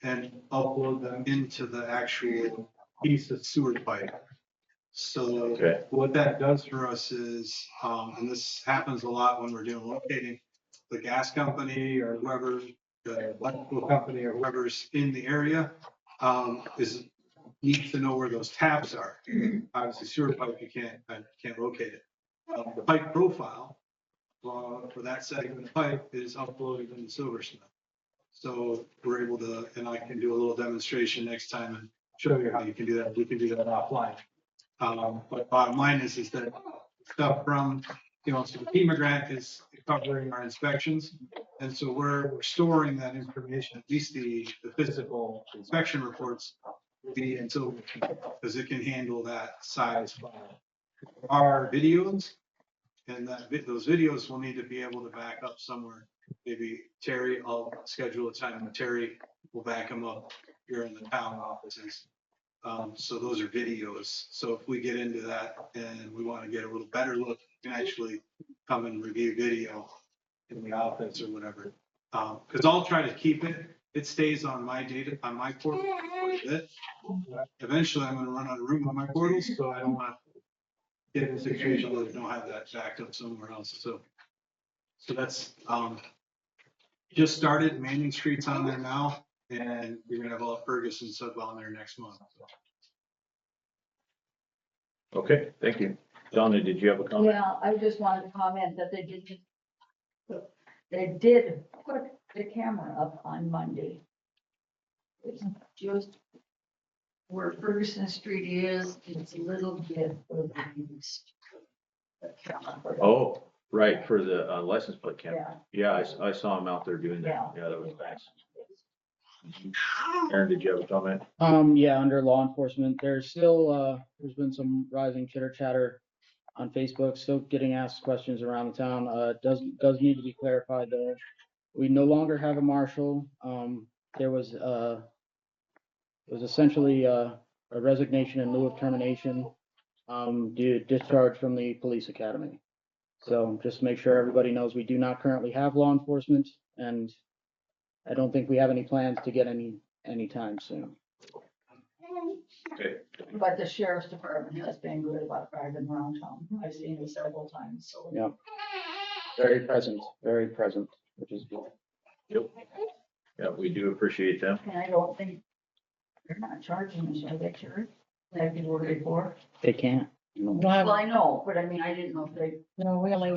and upload them into the actual piece of sewer pipe. So Okay. what that does for us is, and this happens a lot when we're doing locating, the gas company or whoever, the electrical company or whoever's in the area, needs to know where those taps are. Obviously sewer pipe, you can't locate it. The pipe profile, for that segment of pipe is uploaded in the Silversmith. So we're able to, and I can do a little demonstration next time and show you how you can do that. We can do that offline. But bottom line is that stuff from, you know, so the FEMA grant is covering our inspections. And so we're storing that information, at least the physical inspection reports, until, because it can handle that size file. Our videos and those videos will need to be able to back up somewhere. Maybe Terry, I'll schedule a time when Terry will back them up here in the town offices. So those are videos. So if we get into that and we want to get a little better look, we can actually come and review video in the office or whatever. Because I'll try to keep it. It stays on my data, on my portal quite a bit. Eventually, I'm going to run out of room on my portals, so I don't want to get in a situation where we don't have that backed up somewhere else. So that's just started. Manning Street's on there now, and you're going to have all Ferguson sub on there next month. Okay, thank you. Donna, did you have a comment? Yeah, I just wanted to comment that they did put the camera up on Monday. It's just where Ferguson Street is, it's a little bit further east. The camera. Oh, right, for the license plate camera. Yeah. Yeah, I saw him out there doing that. Yeah. Yeah, that was nice. Aaron, did you have a comment? Yeah, under law enforcement, there's still, there's been some rising chitter chatter on Facebook, still getting asked questions around the town. Does need to be clarified though. We no longer have a marshal. There was it was essentially a resignation in lieu of termination, due to discharge from the police academy. So just to make sure everybody knows, we do not currently have law enforcement, and I don't think we have any plans to get any anytime soon. Okay. But the sheriff's department has been good about driving around town. I've seen it several times, so. Yeah. Very present, which is good. Yep. Yeah, we do appreciate them. And I don't think, they're not charging us, are they, Sheriff? like you were before? They can't. We don't Well, have, I know, but I mean, I didn't know if they. no, we only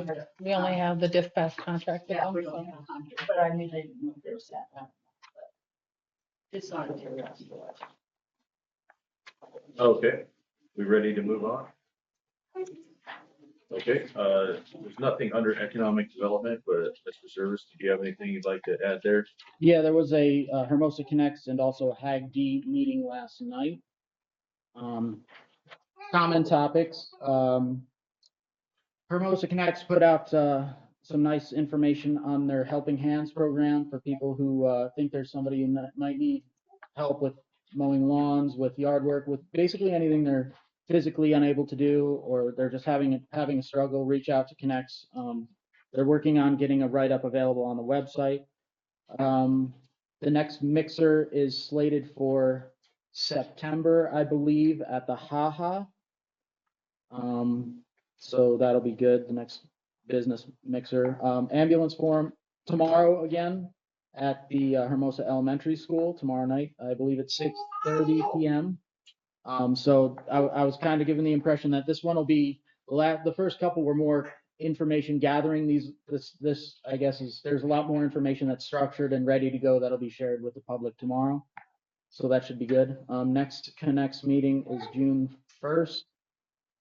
have the dispatch contract with Yeah, them, we don't so. have a contract, but I mean, I didn't know if they were set up. It's not a curiosity. Okay, we ready to move on? Okay, there's nothing under economic development, but Mr. Service, do you have anything you'd like to add there? Yeah, there was a Hermosa Connects and also a HAG-D meeting last night. Common topics. Hermosa Connects put out some nice information on their Helping Hands program for people who think there's somebody who might need help with mowing lawns, with yard work, with basically anything they're physically unable to do, or they're just having a struggle. Reach out to Connects. They're working on getting a write-up available on the website. The next mixer is slated for September, I believe, at the Haha. So that'll be good. The next business mixer. Ambulance forum tomorrow again at the Hermosa Elementary School tomorrow night. I believe it's 6:30 p.m. So I was kind of given the impression that this one will be the first couple were more information gathering. This I guess there's a lot more information that's structured and ready to go that'll be shared with the public tomorrow. So that should be good. Next Connects meeting is June 1st.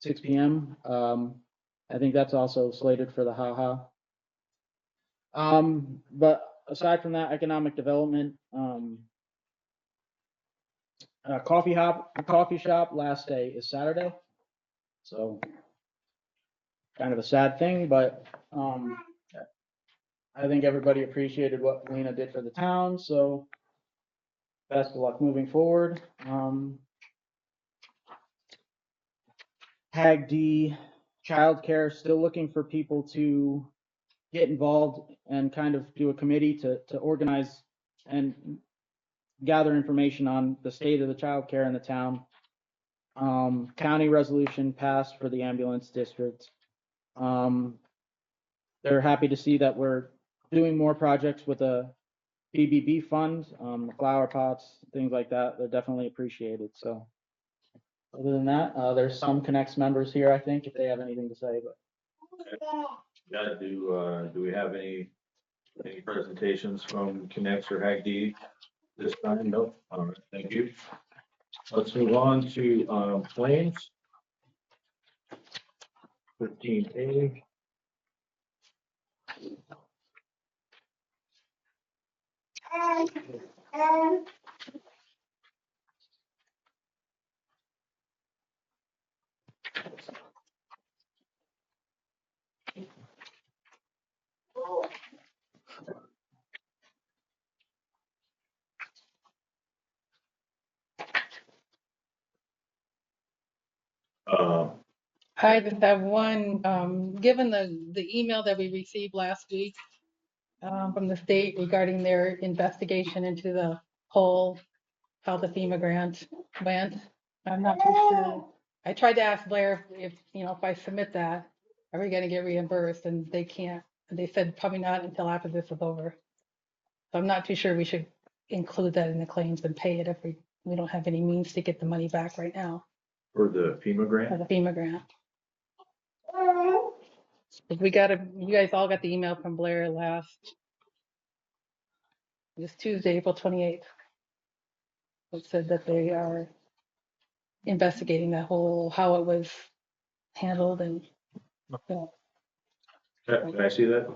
6 p.m. I think that's also slated for the haha. But aside from that, economic development, coffee shop last day is Saturday. So kind of a sad thing, but I think everybody appreciated what Lena did for the town. So best of luck moving forward. HAG-D childcare, still looking for people to get involved and kind of do a committee to organize and gather information on the state of the childcare in the town. County resolution passed for the ambulance district. They're happy to see that we're doing more projects with a BBB fund, the flower pots, things like that. They're definitely appreciated. So other than that, there's some Connects members here, I think, if they have anything to say, but. Yeah, do we have any presentations from Connects or HAG-D this time? No. All right, thank you. Let's move on to claims. 15A. I just have one, given the email that we received last week from the state regarding their investigation into the whole, how the FEMA grant went. I'm not too sure. I tried to ask Blair if, if I submit that, are we gonna get reimbursed? And they can't. They said probably not until after this is over. So I'm not too sure we should include that in the claims and pay it if we don't have any means to get the money back right now For the FEMA for grant? the FEMA grant. If you guys all got the email from Blair this Tuesday, April 28th. It said that they are investigating that whole, how it was handled and. Can I see that?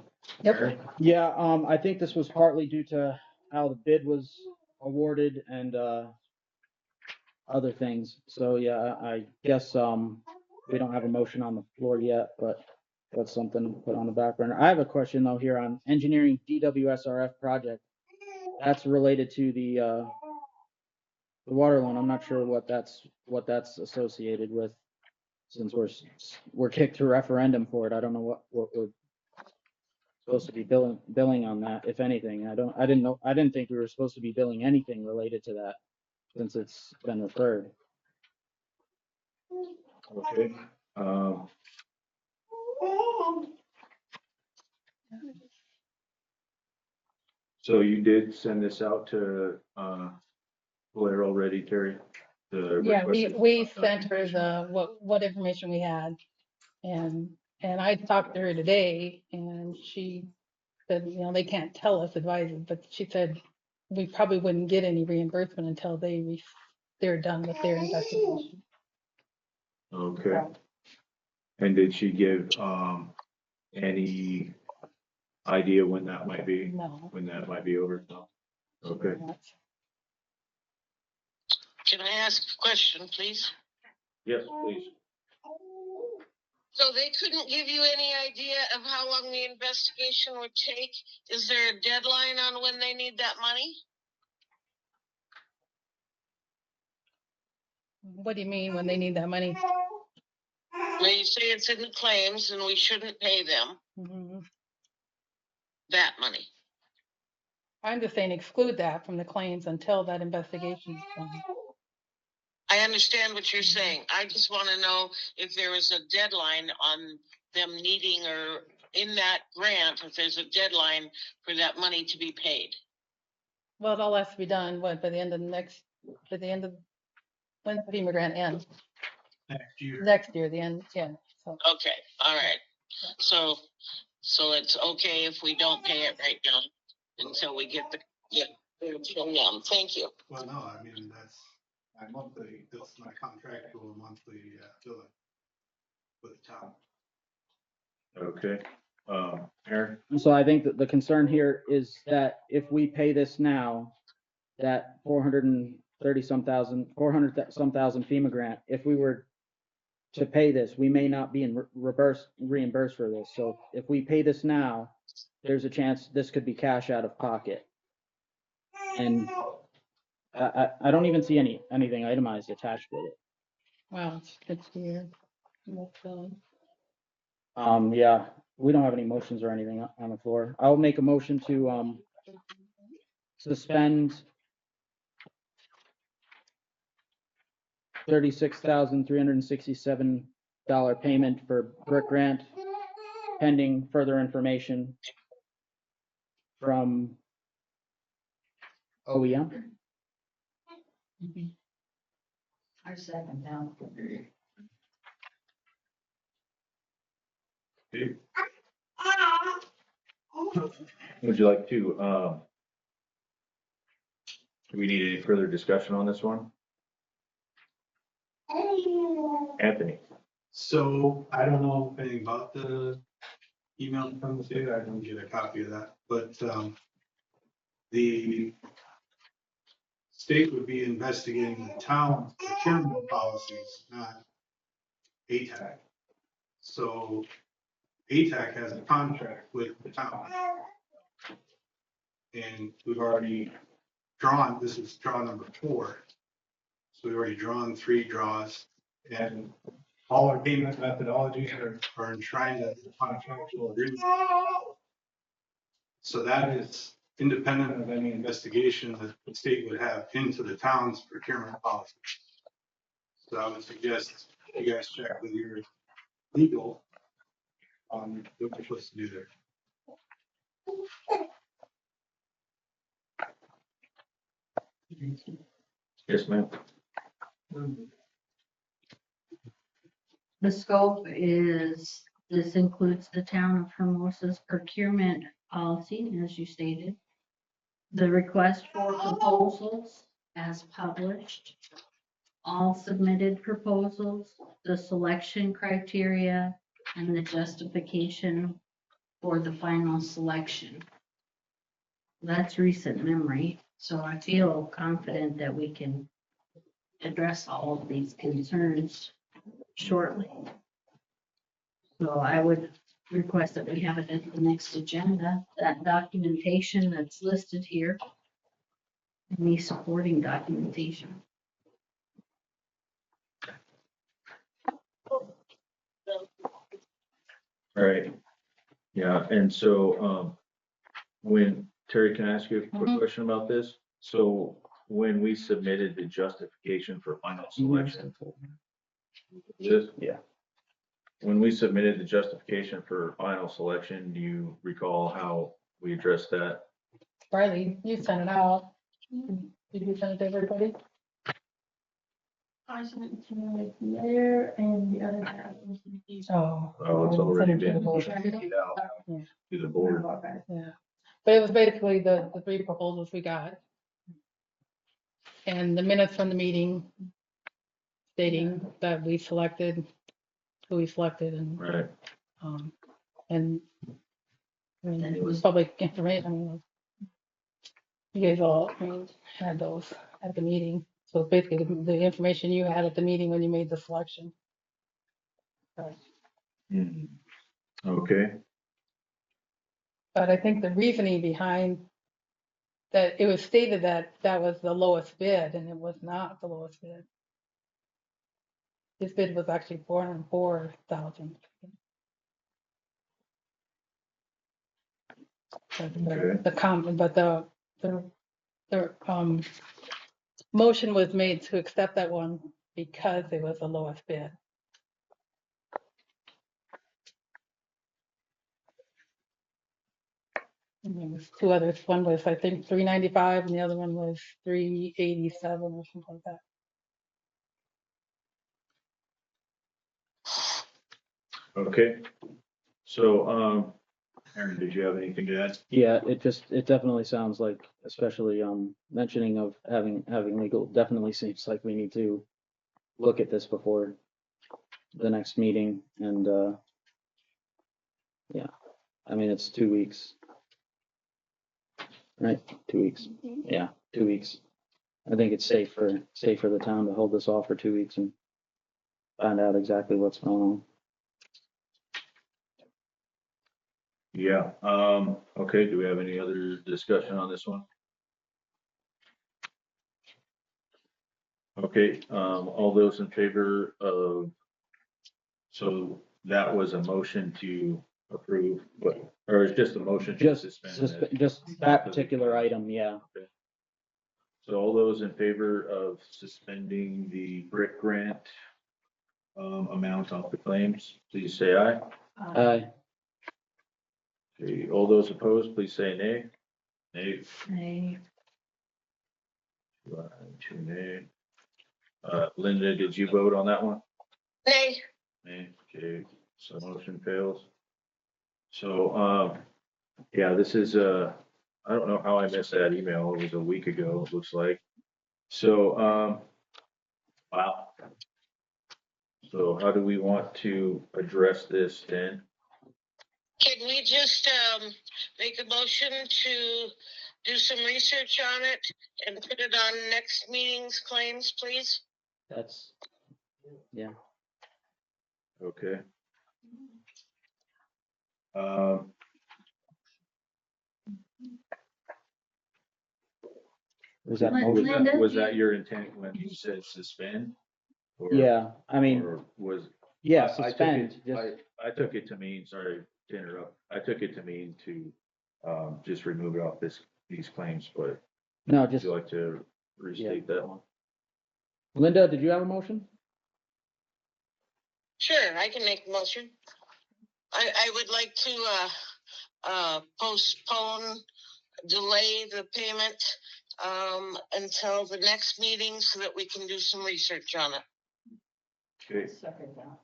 Yep. Yeah, I think this was partly due to how the bid was awarded and other things. So yeah, I guess we don't have a motion on the floor yet, but that's something to put on the back burner. I have a question though here on engineering DWSRF project. That's related to the water loan. I'm not sure what that's associated with, since we're kicked to referendum for it. I don't know what we're supposed to be billing on that, if anything. I didn't think we were supposed to be billing anything related to that since it's been referred. Okay. So you did send this out to Blair already, Terry? Yeah, requested we sent her documentation? what information we had. And I talked to her today and she said, they can't tell us advisors, but she said we probably wouldn't get any reimbursement until they're done with their investigation. Okay. And did she give, any idea when that might be, No. when that might be over? No. Okay. Can I ask a question, please? Yes, please. So they couldn't give you any idea of how long the investigation would take? Is there a deadline on when they need that money? What do you mean when they need that money? Well, you say it's in the claims and we shouldn't pay them Mhm. that money. I'm just saying exclude that from the claims until that investigation is done. I understand what you're saying. I just want to know if there is a deadline on them needing or in that grant, if there's a deadline for that money to be paid. Well, it all has to be done, by the end of when the FEMA grant ends? Next year. Next year, the end, yeah. So, Okay, all right. So it's okay if we don't pay it right now until we get from them. Thank you. Well, no, I mean, that's my monthly, that's my contractual monthly billing with the town. Okay. Aaron? So I think that the concern here is that if we pay this now, that 400 some thousand FEMA grant, if we were to pay this, we may not be reimbursed for this. So if we pay this now, there's a chance this could be cash out of pocket. And I don't even see anything itemized attached with it. wow, it's here. Yeah, we don't have any motions or anything on the floor. I'll make a motion to suspend $36,367 payment for brick grant pending further information from OEM. I second that. Steve? Would you like to, do we need any further discussion on this one? Anthony? So I don't know anything about the email from the state. I didn't get a copy of that, but the state would be investigating the town's procurement policies, not ATAC. So ATAC has a contract with the town. And we've already drawn, this is draw number 4. So we've already drawn 3 draws, and all our payment methodologies are enshrined in the contractual agreement. So that is independent of any investigation that the state would have into the town's procurement policy. So I would suggest you guys check with your legal on what you're supposed to do there. Yes, ma'am. The scope is, this includes the town of Hermosa's procurement policy, as you stated. The request for proposals as published, all submitted proposals, the selection criteria, and the justification for the final selection. That's recent memory, so I feel confident that we can address all of these concerns shortly. So I would request that we have it at the next agenda, that documentation that's listed here. Any supporting documentation. All right. Yeah, and so, when, Terry, can I ask you a quick question about this? So when we submitted the justification for final selection, Yeah. when we submitted the justification for final selection, do you recall how we addressed that? Riley, you sent it out. Did you send it to everybody? I sent it to the mayor and the other guy was. Oh. Oh, it's already been Yeah. handed out Yeah. to the board. Yeah, but it was basically the three proposals we got. And the minutes from the meeting stating that we selected, who we selected and, Right. and I mean, Then it it was was- public information, I mean, you guys all, I mean, had those at the meeting. So basically, the information you had at the meeting when you made the selection. Mhm. Okay, But I think the reasoning behind that, it was stated that that was the lowest bid, and it was not the lowest bid. His bid was actually 404,000. Okay. But the motion was made to accept that one because it was the lowest bid. And there was two others. One was, I think, 395, and the other one was 387 or something like that. okay. So, Aaron, did you have anything to add? Yeah, it definitely sounds like, especially, mentioning of having legal, definitely seems like we need to look at this before the next meeting and, yeah, I mean, it's 2 weeks. Right, 2 weeks, yeah, 2 weeks. I think it's safe for the town to hold this off for 2 weeks and find out exactly what's going on. Yeah, okay, do we have any other discussion on this one? Okay, all those in favor of, so that was a motion to approve, or it's just a motion to suspend this? Just that particular item, yeah. Okay. So all those in favor of suspending the brick grant, amount off the claims, please say aye. Aye. Okay, all those opposed, please say nay. Nay. Nay. Two nay. Linda, did you vote on that one? Nay, Nay, okay, so motion fails. So, yeah, this is, I don't know how I missed that email. It was a week ago, it looks like. So, wow. So how do we want to address this then? can we just, make a motion to do some research on it and put it on next meeting's claims, please? That's, yeah. Okay. Um, Was that Lin- motion? Linda, was do you- that your intent when you said suspend? Or- Yeah, I mean, Or was? yeah, I took suspend, it- just, I took it to mean, sorry to interrupt, I took it to mean to, just remove it off these claims, but no, would just, you like to restate that one? Linda, did you have a motion? Sure, I can make a motion. I would like to, postpone, delay the payment, until the next meeting so that we can do some research on it. Okay, Second that.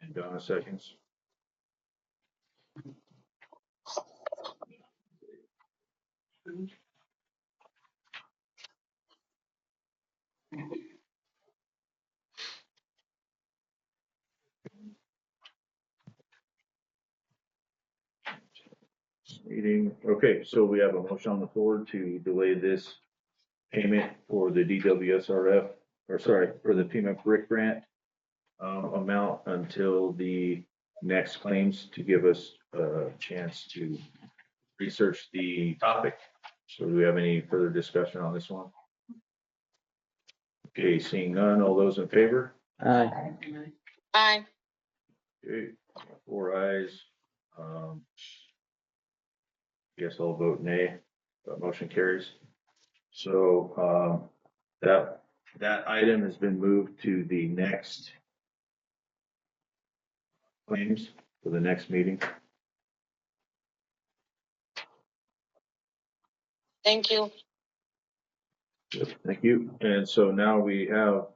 and Donna seconds. Meeting, okay, so we have a motion on the floor to delay this payment for the DWSRF, or sorry, for the FEMA brick grant amount until the next claims, to give us a chance to research the topic. So do we have any further discussion on this one? Okay, seeing none, all those in favor? Aye. Aye. Okay, 4 ayes. Guess I'll vote nay, but motion carries. So, that item has been moved to the next claims for the next meeting. Thank you. Yep, thank you. And so now we have,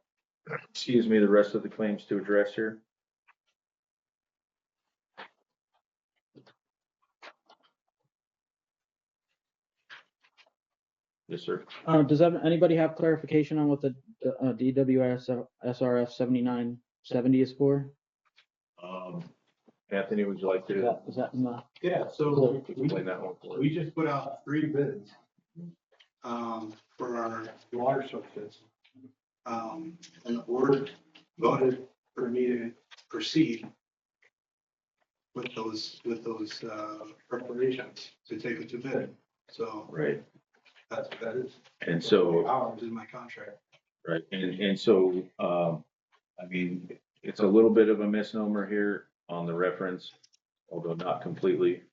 excuse me, the rest of the claims to address here. Yes, sir. Does anybody have clarification on what the DWS SRF 7970 is for? Anthony, would you like to Is that in the? Yeah, so explain that one for us? we just put out 3 bids for our water sources. And the board voted for me to proceed with those preparations to take it to bid. So Right. that's what that is. And so, Hours in my contract. right, and so, I mean, it's a little bit of a misnomer here on the reference, although not completely,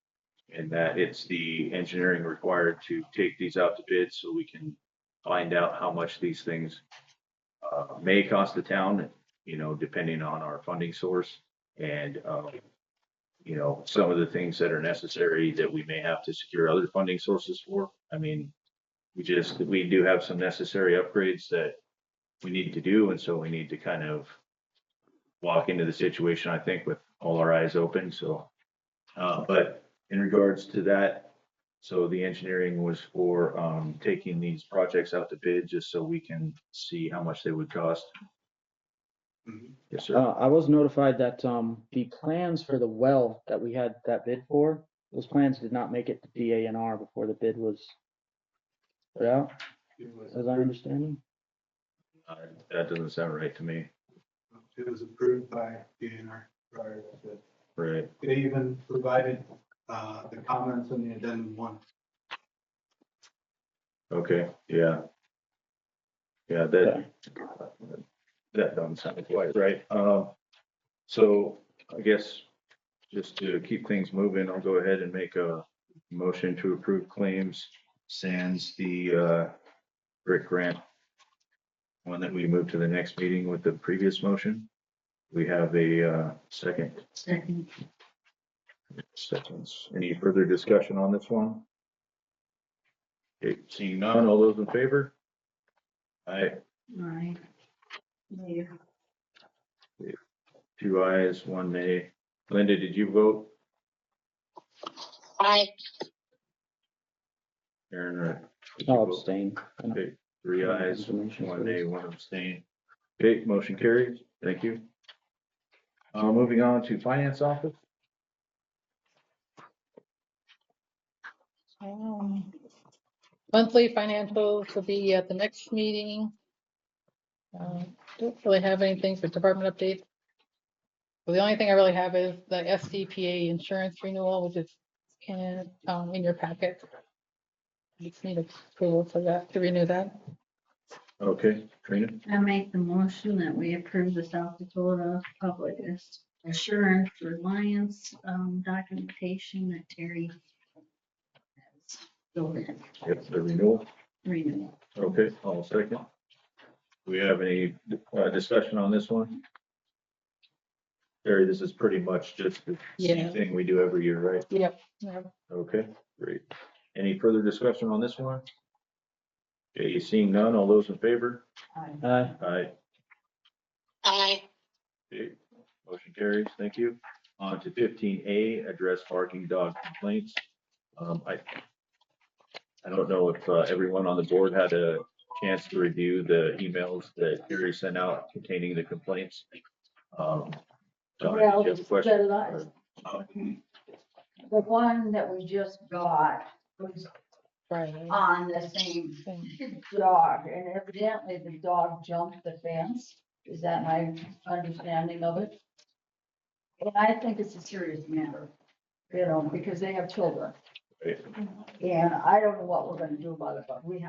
in that it's the engineering required to take these out to bid so we can find out how much these things may cost the town, you know, depending on our funding source and, you know, some of the things that are necessary that we may have to secure other funding sources for. I mean, we do have some necessary upgrades that we need to do, and so we need to kind of walk into the situation, I think, with all our eyes open, so. But in regards to that, so the engineering was for, taking these projects out to bid, just so we can see how much they would cost. Mhm. Yes, sir. I was notified that the plans for the well that we had that bid for, those plans did not make it to DANR before the bid was put out, as I understand. That doesn't sound right to me. It was approved by DNR prior to bid. Right. They even provided the comments in the addendum 1. Okay, yeah. Yeah, that doesn't sound quite right. So I guess just to keep things moving, I'll go ahead and make a motion to approve claims sans the brick grant one that we moved to the next meeting with the previous motion. We have a second. Second. Seconds. Any further discussion on this one? Okay, seeing none, all those in favor? Aye. Aye. Yeah. 2 ayes, 1 nay. Linda, did you vote? Aye. Aaron, or did you I'll vote? abstain. Okay, 3 ayes, Information 1 for nay, this. 1 abstain. Okay, motion carries. Thank you. Moving on to finance office. Monthly financials will be at the next meeting. Don't really have anything for department updates. Well, the only thing I really have is the SCPA insurance renewal, which is in your packet. You just need approval for that, to renew that. Okay, Trina, I make the motion that we approve the South Dakota Public Assurance Reliance documentation that Terry has filled in. yep, the renewal. Renewal. Okay, I'll second. Do we have any discussion on this one? Terry, this is pretty much just the same Yeah. thing we do every year, right? Yep. Yep. Okay, great. Any further discussion on this one? Okay, seeing none, all those in favor? Aye. Aye. Aye. Okay, motion carries. Thank you. On to 15A, address barking dog complaints. I don't know if everyone on the board had a chance to review the emails that Gary sent out containing the complaints. Donna, did you have a question? The one that we just got was Friday. on the same dog, and evidently the dog jumped the fence. Is that my understanding of it? And I think it's a serious matter, you know, because they have children. Right. And I don't know what we're gonna do about it, but we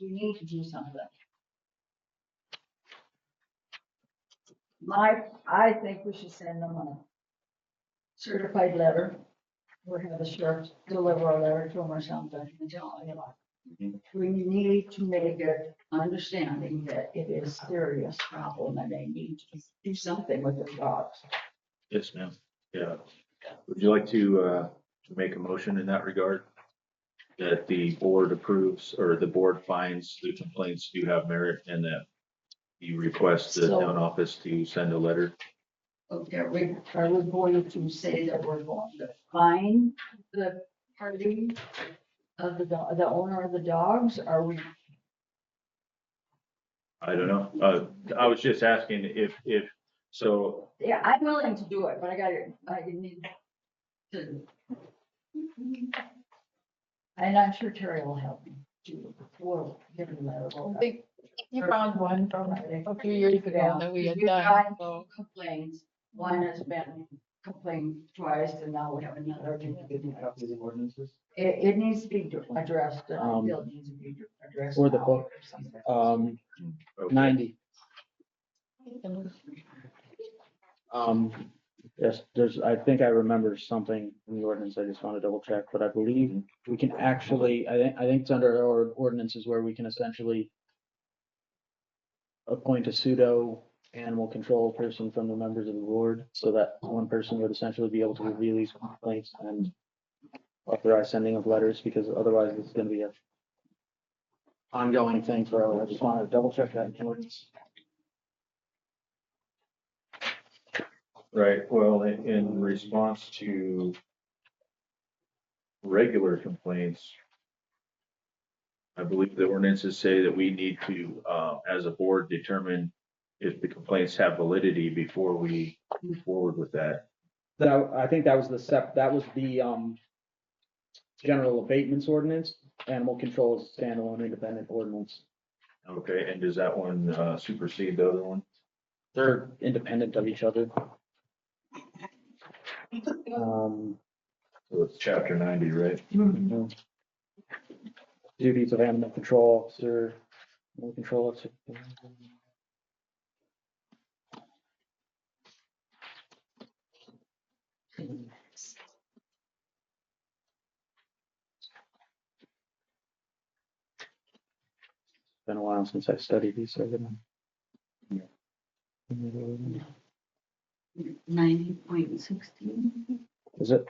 need to do something. I think we should send them a certified letter. We'll have the sheriff deliver a letter to them or something, and tell them, you know, we need to make it understanding that it is a serious problem and they need to do something with their dogs. Yes, ma'am. Yeah. Would you like to make a motion in that regard? that the board approves or the board finds the complaints do have merit and that you request the So- town office to send a letter. Okay, are we going to say that we're going to fine the party of the owner of the dogs? Are we, I don't know. I was just asking so yeah, I'm willing to do it, but I need to. And I'm sure Terry will help me too. We'll give him that. I think you found one from a few years ago that we had We've done, got so. complaints. One has been complained twice and now we have another. Copies of ordinances. It needs to be addressed. I Um, feel it needs to be addressed. or the now book. something. okay. 90. Yes, I think I remember something in the ordinance. I just want to double check, but I believe we can actually, I think it's under our ordinances where we can essentially appoint a pseudo animal control person from the members of the board, so that one person would essentially be able to review these complaints and authorize sending of letters, because otherwise it's gonna be a ongoing thing forever. I just wanted to double check that in the ordinance. Right, well, in response to regular complaints, I believe the ordinances say that we need to, as a board, determine if the complaints have validity before we move forward with that. I think that was the general abatements ordinance. Animal control is a standalone independent ordinance. Okay, and does that one supersede the other one? They're independent of each other. So it's chapter 90, right? Duties of animal control officer, animal control officer. Been a while since I studied these, so I'm gonna. 90.16. Is it?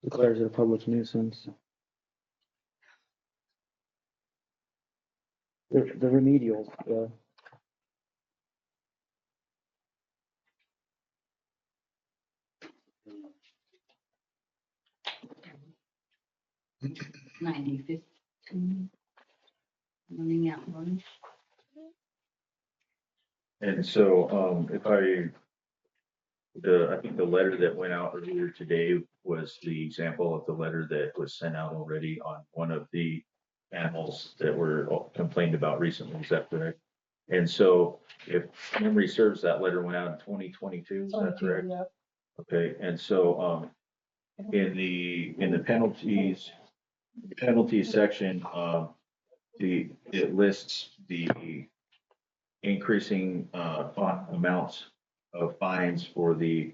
Declares it a public nuisance. The remedial, 90.15. Running out lunch. And so, I think the letter that went out earlier today was the example of the letter that was sent out already on one of the animals that were complained about recently. Is that correct? And so if memory serves, that letter went out in 2022, is that correct? Yeah. Okay, and so, in the penalty section, it lists the increasing, amounts of fines for the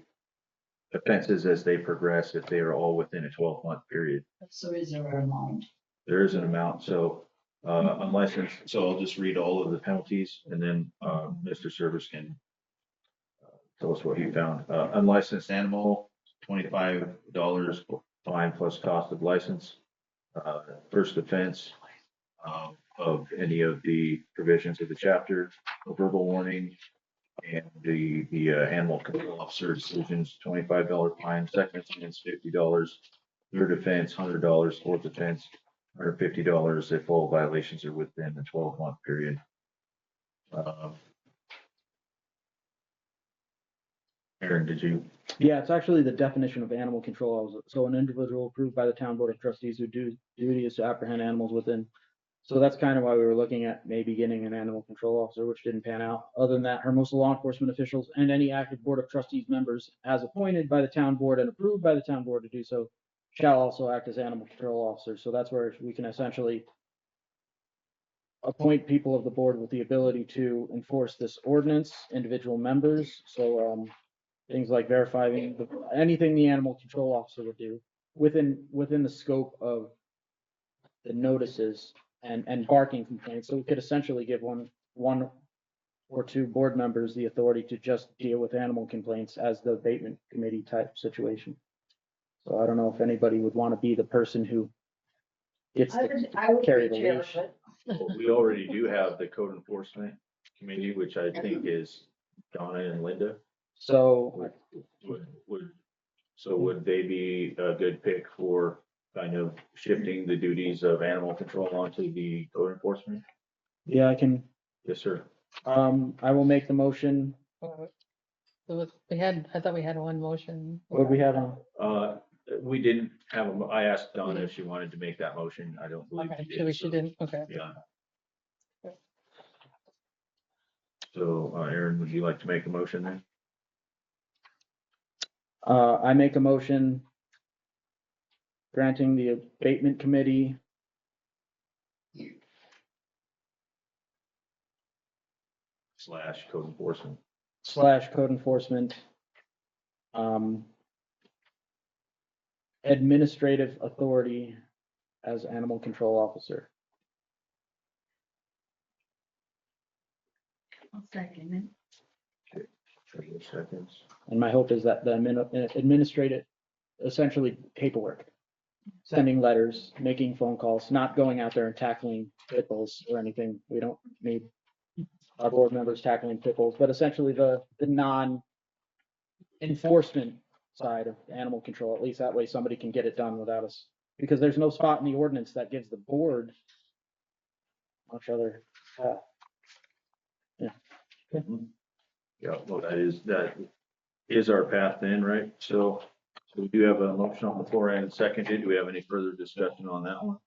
offenses as they progress, if they are all within a 12-month period. So is there an amount? There is an amount, so, unlicensed, so I'll just read all of the penalties and then, Mr. Service can tell us what he found. Unlicensed animal, $25 fine plus cost of license. First offense, of any of the provisions of the chapter, a verbal warning, and the animal control officer decisions, $25 fine. Second offense, $50. Third offense, $100. Fourth offense, $150 if all violations are within the 12-month period. Aaron, did you? yeah, it's actually the definition of animal control officer. So an individual approved by the town board of trustees who duty is to apprehend animals within. So that's kind of why we were looking at maybe getting an animal control officer, which didn't pan out. Other than that, Hermosa law enforcement officials and any active board of trustees members as appointed by the town board and approved by the town board to do so shall also act as animal control officers. So that's where we can essentially appoint people of the board with the ability to enforce this ordinance, individual members. So, things like verifying anything the animal control officer would do within the scope of the notices and barking complaints. So we could essentially give one or two board members the authority to just deal with animal complaints as the abatement committee type situation. So I don't know if anybody would want to be the person who gets to I would carry be the chair of leash. it. Well, we already do have the code enforcement committee, which I think is Donna and Linda. So Would they be a good pick for kind of shifting the duties of animal control onto the code enforcement? yeah, I can, Yes, sir. I will make the motion. I thought we had one motion. What we had on, We didn't have, I asked Donna if she wanted to make that motion. I don't believe Okay, she so did. she didn't, okay. Yeah. So, Aaron, would you like to make a motion then? I make a motion granting the abatement committee / code enforcement. / code enforcement administrative authority as animal control officer. I'll second it. 30 seconds. And my hope is that the administrative, essentially paperwork, sending letters, making phone calls, not going out there and tackling pit bulls or anything. We don't need our board members tackling pit bulls, but essentially the non-enforcement side of animal control. At least that way somebody can get it done without us. Because there's no spot in the ordinance that gives the board much other. Yeah, well, that is our path then, right? So we do have a motion on the floor and seconded. Do we have any further discussion on that one?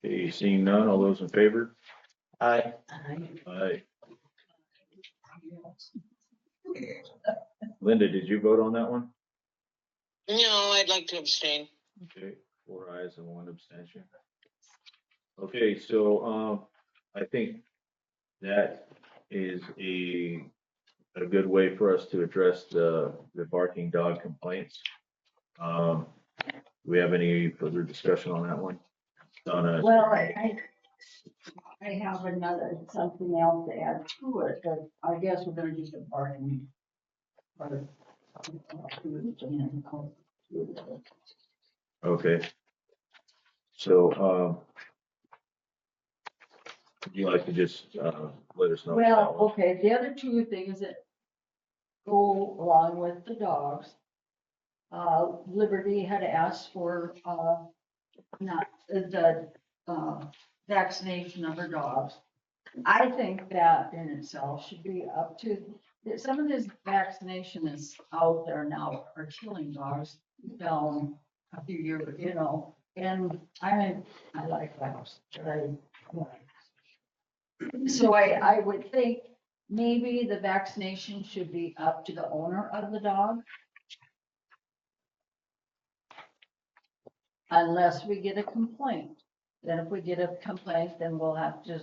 Okay, seeing none, all those in favor? Aye. Aye. Linda, did you vote on that one? No, I'd like to abstain. Okay, 4 ayes and 1 abstention. Okay, so, I think that is a good way for us to address the barking dog complaints. Do we have any further discussion on that one? Donna? Well, I have another, something else to add to it, that I guess we're gonna do some bargaining. Okay. So, would you like to just, let us know? Well, okay, the other two things that go along with the dogs. Liberty had asked for, not, the, vaccination of her dogs. I think that in itself should be up to, some of this vaccination is out there now are killing dogs down a few years, and I like dogs. So I would think maybe the vaccination should be up to the owner of the dog. Unless we get a complaint. Then if we get a complaint, then we'll have to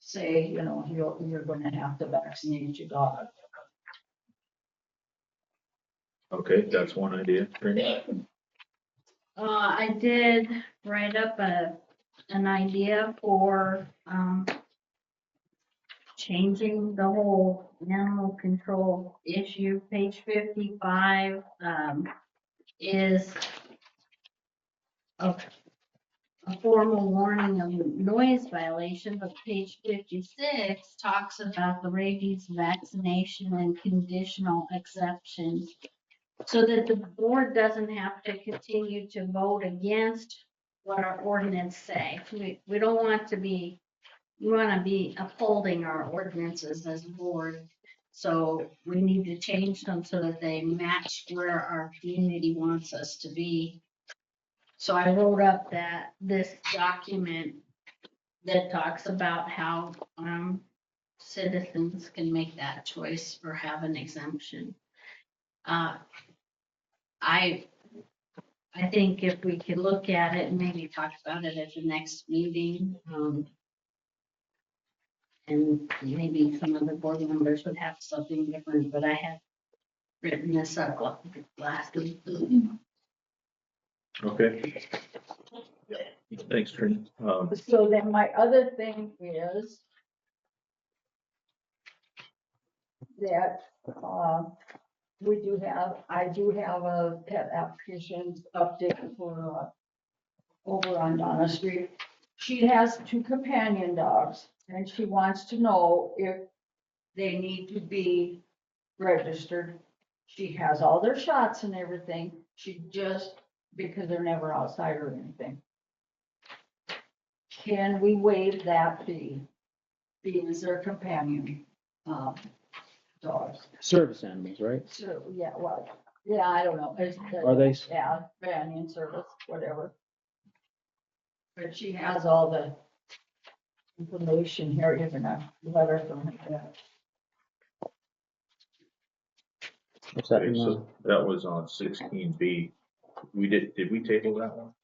say, you're gonna have to vaccinate your dog. Okay, that's one idea. I did write up an idea for, changing the whole animal control issue. Page 55, is a formal warning of noise violation, but page 56 talks about the rabies vaccination and conditional exceptions. So that the board doesn't have to continue to vote against what our ordinance say. We don't want to be, we want to be upholding our ordinances as a board. So we need to change them so that they match where our community wants us to be. So I wrote up this document that talks about how citizens can make that choice or have an exemption. I think if we could look at it and maybe talk about it at the next meeting, and maybe some of the board members would have something different, but I had written this up last week. Okay. Thanks, Trina. So then my other thing is that, I do have a pet application update for, over on Donna Street. She has 2 companion dogs and she wants to know if they need to be registered. She has all their shots and everything. She just, because they're never outside or anything. Can we waive that fee? Being as their companion, dogs. Service animals, right? So, yeah, well, yeah, I don't know. Are they? Yeah, companion service, whatever. But she has all the information here, even a letter from her dad. What's that? Okay, so that was on 16B. Did we table that one?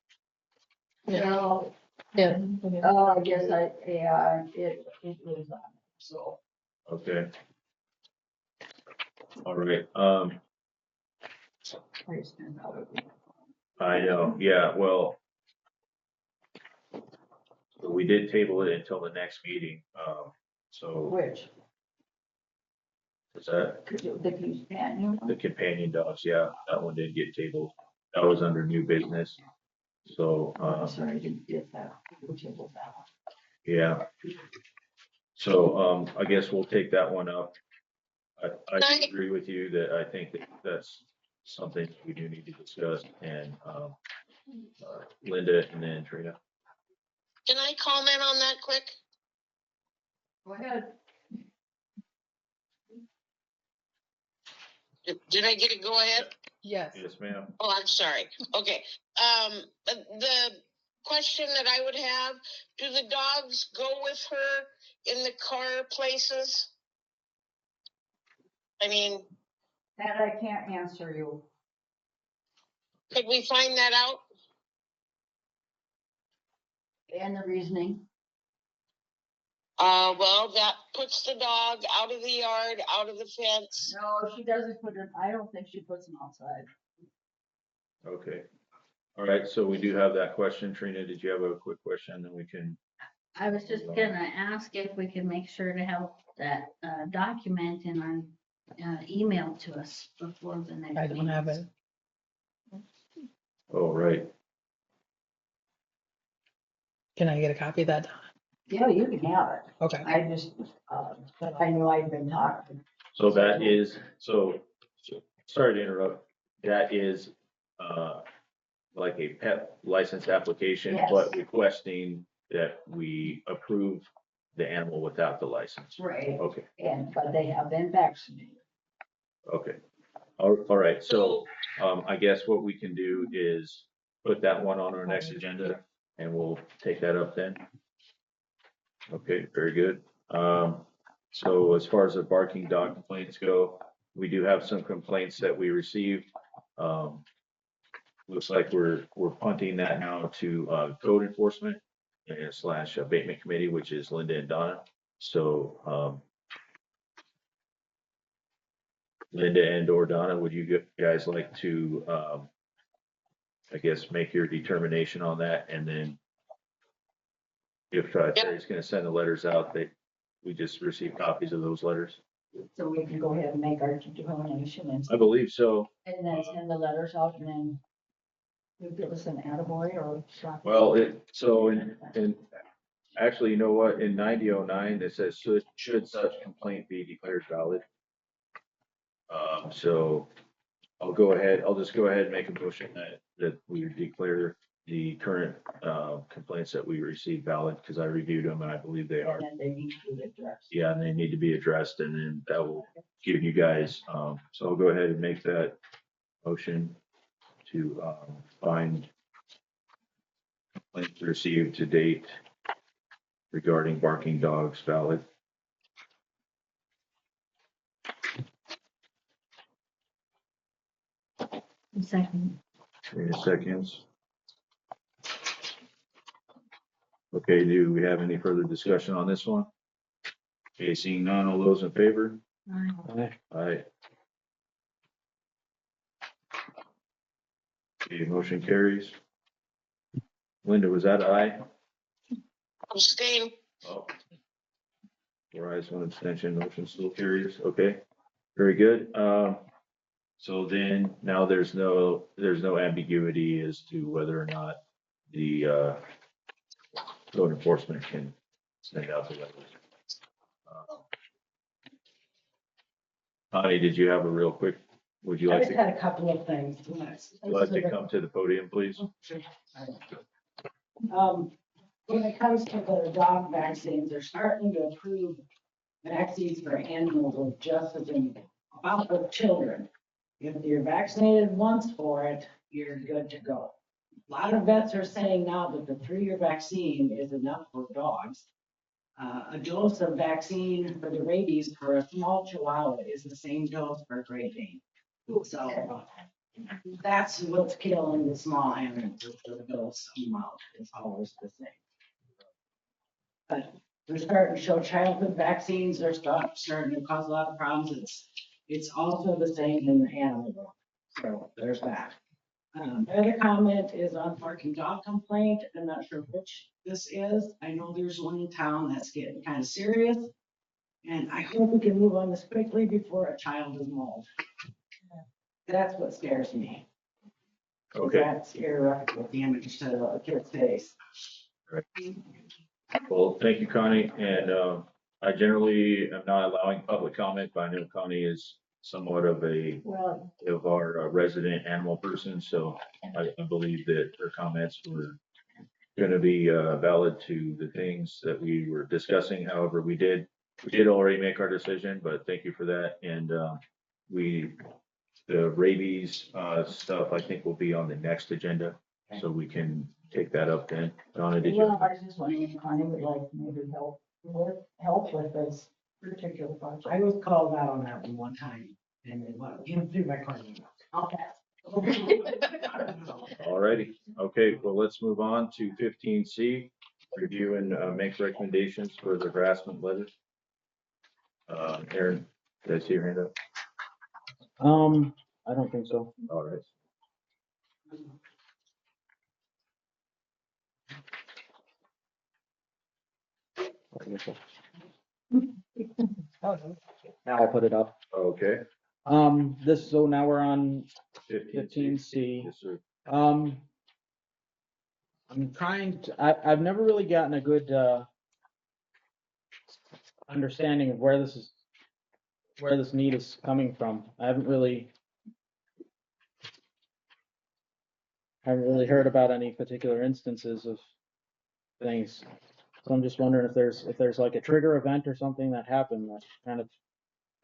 No, Yeah. I guess it was on, so. Okay. All right, I just didn't know it would be- I know, yeah, well, we did table it until the next meeting, so Which, is that the companion, the companion dogs? Yeah, that one didn't get tabled. That was under new business. So, I'm sorry, I didn't get that. Which was that one? yeah. So, I guess we'll take that one up. I agree with you that I think that that's something we do need to discuss, and, Linda and then Trina. Can I comment on that quick? Go ahead. Did I get a go ahead? Yes. Yes, ma'am. Oh, I'm sorry. Okay. The question that I would have, do the dogs go with her in the car places? I mean, That I can't answer you. could we find that out? And the reasoning. Well, that puts the dog out of the yard, out of the fence. No, she doesn't put it, I don't think she puts them outside. Okay. All right, so we do have that question. Trina, did you have a quick question? Then we can, I was just gonna ask if we could make sure to have that, document in our, email to us before the next. I don't have it. oh, right. Can I get a copy of that? Yeah, you can have it. Okay. I just, but I knew I'd been talking. So that is, sorry to interrupt. That is, like a pet license application, Yes. but requesting that we approve the animal without the license. Right. Okay, But they have been vaccinated. okay. All right, so, I guess what we can do is put that one on our next agenda and we'll take that up then. Okay, very good. So as far as the barking dog complaints go, we do have some complaints that we received. Looks like we're punting that now to, code enforcement and slash abatement committee, which is Linda and Donna. So, Linda and or Donna, would you guys like to, I guess, make your determination on that? And then if Terry's gonna send the letters out, we just receive copies of those letters. So we can go ahead and make our determination I believe so. and then send the letters out and then you give us an attaboy or something. Well, in actually, you know what, in 9009, it says should such complaint be declared valid. So I'll just go ahead and make a motion that we declare the current, complaints that we received valid, because I reviewed them and I believe they are. And then they need to be addressed. Yeah, and they need to be addressed, and then that will give you guys, so I'll go ahead and make that motion to, find complaints received to date regarding barking dogs valid. Second. 3 seconds. Okay, do we have any further discussion on this one? Okay, seeing none, all those in favor? Aye. Aye. Okay, motion carries. Linda, was that aye? Abstain. Oh. 4 ayes, 1 abstention, motion still carries. Okay, very good. So then now there's no ambiguity as to whether or not the code enforcement can send out the letters. Connie, did you have a real quick, would you I like just to, had a couple of things. come to the podium, please? When it comes to the dog vaccines, they're starting to approve vaccines for animals just as in about with children. If you're vaccinated once for it, you're good to go. A lot of vets are saying now that the 3-year vaccine is enough for dogs. A dose of vaccine for the rabies for a small chihuahua is the same dose for a Great Dane. So that's what's killing the small animals, is the dose amount is always the same. But they're starting to show childhood vaccines, they're starting to cause a lot of problems. It's also the same in the animal world. So there's that. The other comment is on barking dog complaint. I'm not sure which this is. I know there's one in town that's getting kind of serious. And I hope we can move on this quickly before a child is mauled. That's what scares me. Okay, That's irreparable damage to a kid's face. well, thank you, Connie, and I generally am not allowing public comment, but I know Connie is somewhat of our resident animal person, so I believe that her comments were going to be valid to the things that we were discussing. However, we did already make our decision, but thank you for that. And the rabies stuff, I think will be on the next agenda, so we can take that up then. Donna, did you? Well, I was just wondering if Connie would like maybe help with this particular project. I was called out on that one time and it went through my car. Okay. All righty. Okay, well, let's move on to 15C, review and make recommendations for the harassment letters. Aaron, did I see your hand up? I don't think so. All right. Now I'll put it up. Okay. So now we're on 15C. 15C. Yes, sir. I'm trying to, I've never really gotten a good, understanding of where this need is coming from. I haven't really heard about any particular instances of things. So I'm just wondering if there's like a trigger event or something that happened that kind of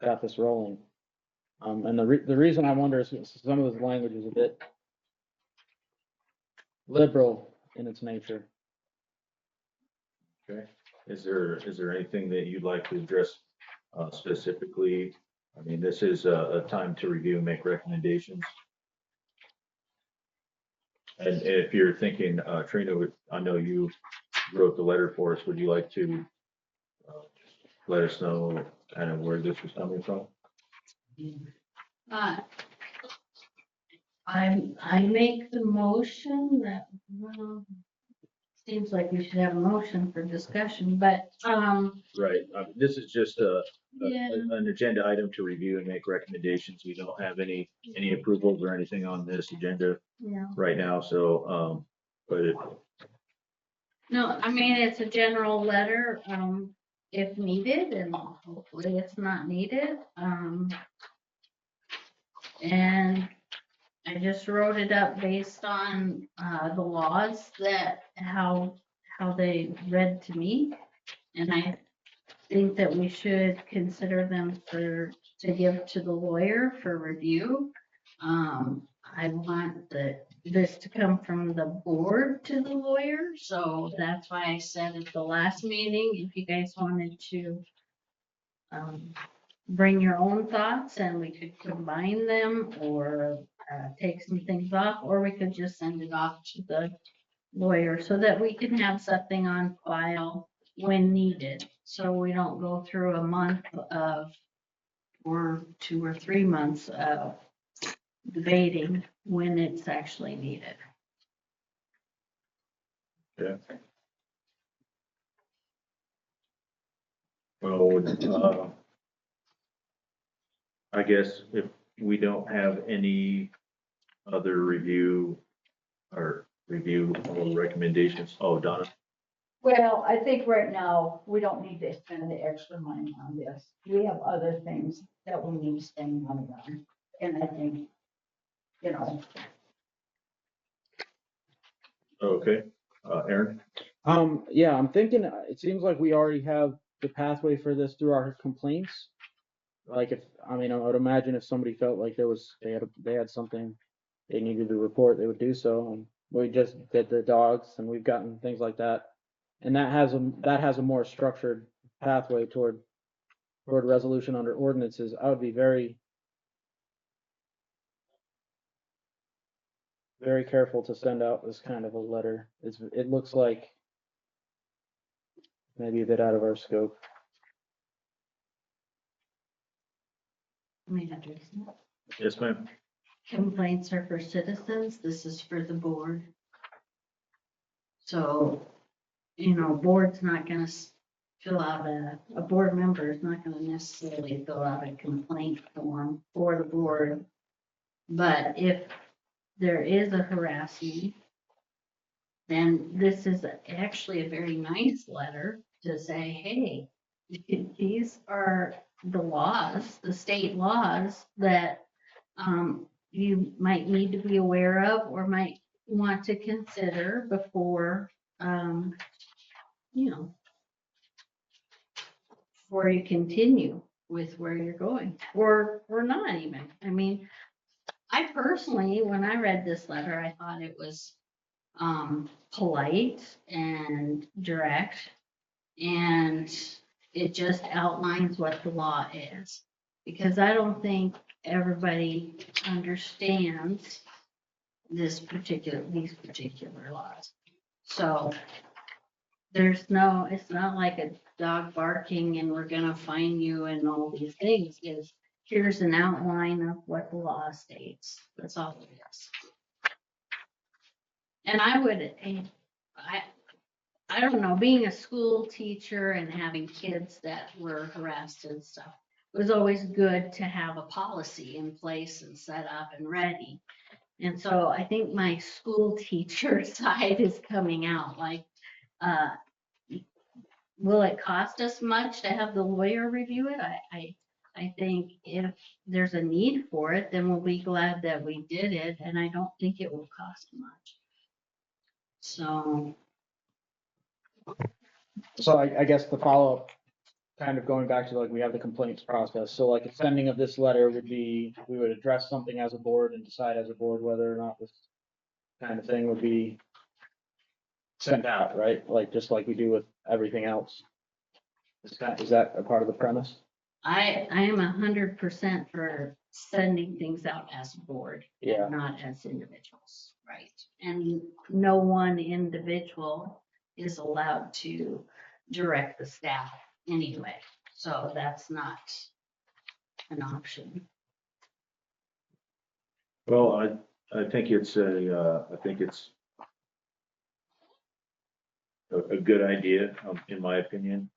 got this rolling. And the reason I wonder is some of this language is a bit liberal in its nature. Okay. Is there anything that you'd like to address specifically? I mean, this is a time to review and make recommendations. And if you're thinking, Trina, I know you wrote the letter for us. Would you like to let us know kind of where this was coming from? I make the motion that, well, seems like we should have a motion for discussion, but, Right. This is just yeah, an agenda item to review and make recommendations. We don't have any approvals or anything on this agenda yeah. right now. So, No, I mean, it's a general letter, if needed, and hopefully it's not needed. And I just wrote it up based on, the laws that, how they read to me. And I think that we should consider them to give to the lawyer for review. I want this to come from the board to the lawyer, so that's why I said at the last meeting, if you guys wanted to bring your own thoughts and we could combine them or take some things off, or we could just send it off to the lawyer so that we can have something on file when needed. So we don't go through a month of, or 2 or 3 months of debating when it's actually needed. Yeah. Well, I guess if we don't have any other review or recommendations, oh, Donna, Well, I think right now, we don't need to spend the extra money on this. We have other things that we need to spend money on. And I think, you know, okay, Aaron? Yeah, I'm thinking, it seems like we already have the pathway for this through our complaints. Like if, I mean, I would imagine if somebody felt like they had something they needed to report, they would do so. And we just did the dogs and we've gotten things like that. And that has a more structured pathway toward resolution under ordinances. I would be very, very careful to send out this kind of a letter. It looks like maybe a bit out of our scope. I mean, address it. Yes, ma'am. Complaints are for citizens, this is for the board. So, board's not gonna fill out a board member is not gonna necessarily fill out a complaint form for the board. But if there is a harassment, then this is actually a very nice letter to say, hey, these are the laws, the state laws that you might need to be aware of or might want to consider before, you know, before you continue with where you're going, or not even. I mean, I personally, when I read this letter, I thought it was polite and direct, and it just outlines what the law is. Because I don't think everybody understands these particular laws. So it's not like a dog barking and we're gonna fine you and all these things. Here's an outline of what the law states. That's all it is. And I don't know, being a school teacher and having kids that were harassed and stuff, it was always good to have a policy in place and set up and ready. And so I think my school teacher side is coming out, like, will it cost us much to have the lawyer review it? I think if there's a need for it, then we'll be glad that we did it, and I don't think it will cost much. So, So I guess the follow-up, kind of going back to like, we have the complaints process. So like, a sending of this letter would be, we would address something as a board and decide as a board whether or not this kind of thing would be sent out, right? Like, just like we do with everything else. Is that a part of the premise? I am 100% for sending things out as a board, Yeah. not as individuals, right? And no one individual is allowed to direct the staff anyway, so that's not an option. Well, I think it's a good idea, in my opinion.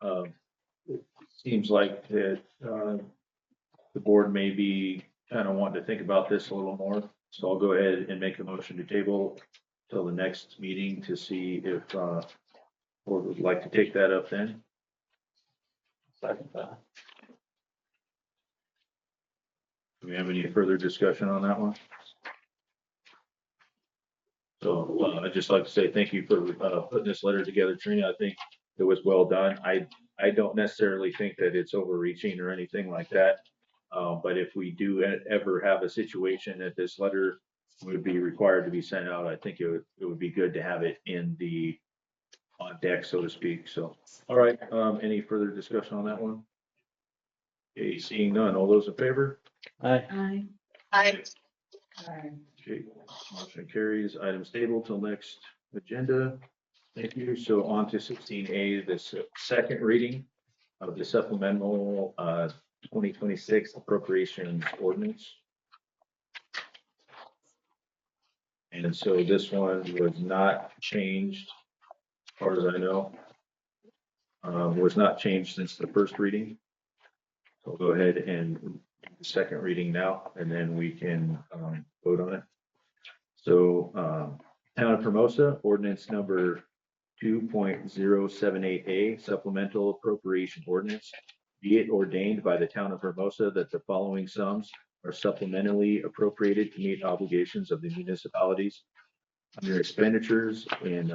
It seems like that, the board may be kind of wanting to think about this a little more. So I'll go ahead and make a motion to table till the next meeting to see if, board would like to take that up then. Second that. Do we have any further discussion on that one? So, I'd just like to say thank you for, putting this letter together, Trina. I think it was well done. I don't necessarily think that it's overreaching or anything like that. But if we do ever have a situation that this letter would be required to be sent out, I think it would be good to have it on deck, so to speak. So, all right, any further discussion on that one? Okay, seeing none. All those in favor? Aye. I, Okay, motion carries. Item stable till next agenda. Thank you. So on to 16A, this second reading of the supplemental 2026 appropriations ordinance. And so this one was not changed far as I know. Was not changed since the first reading. So I'll go ahead and do the second reading now, and then we can vote on it. So Town of Hermosa, ordinance number 2.078A, supplemental appropriation ordinance. Be it ordained by the Town of Hermosa that the following sums are supplementally appropriated to meet obligations of the municipalities under expenditures in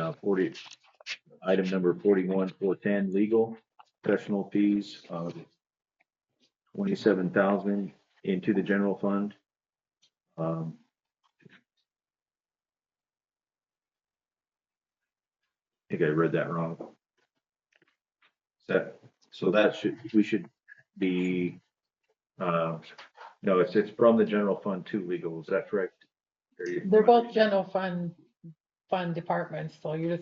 item number 41,410, legal, professional fees of 27,000 into the general fund. I think I read that wrong. So that we should be, no, it's from the general fund to legal. Is that correct? They're both general fund departments, so you're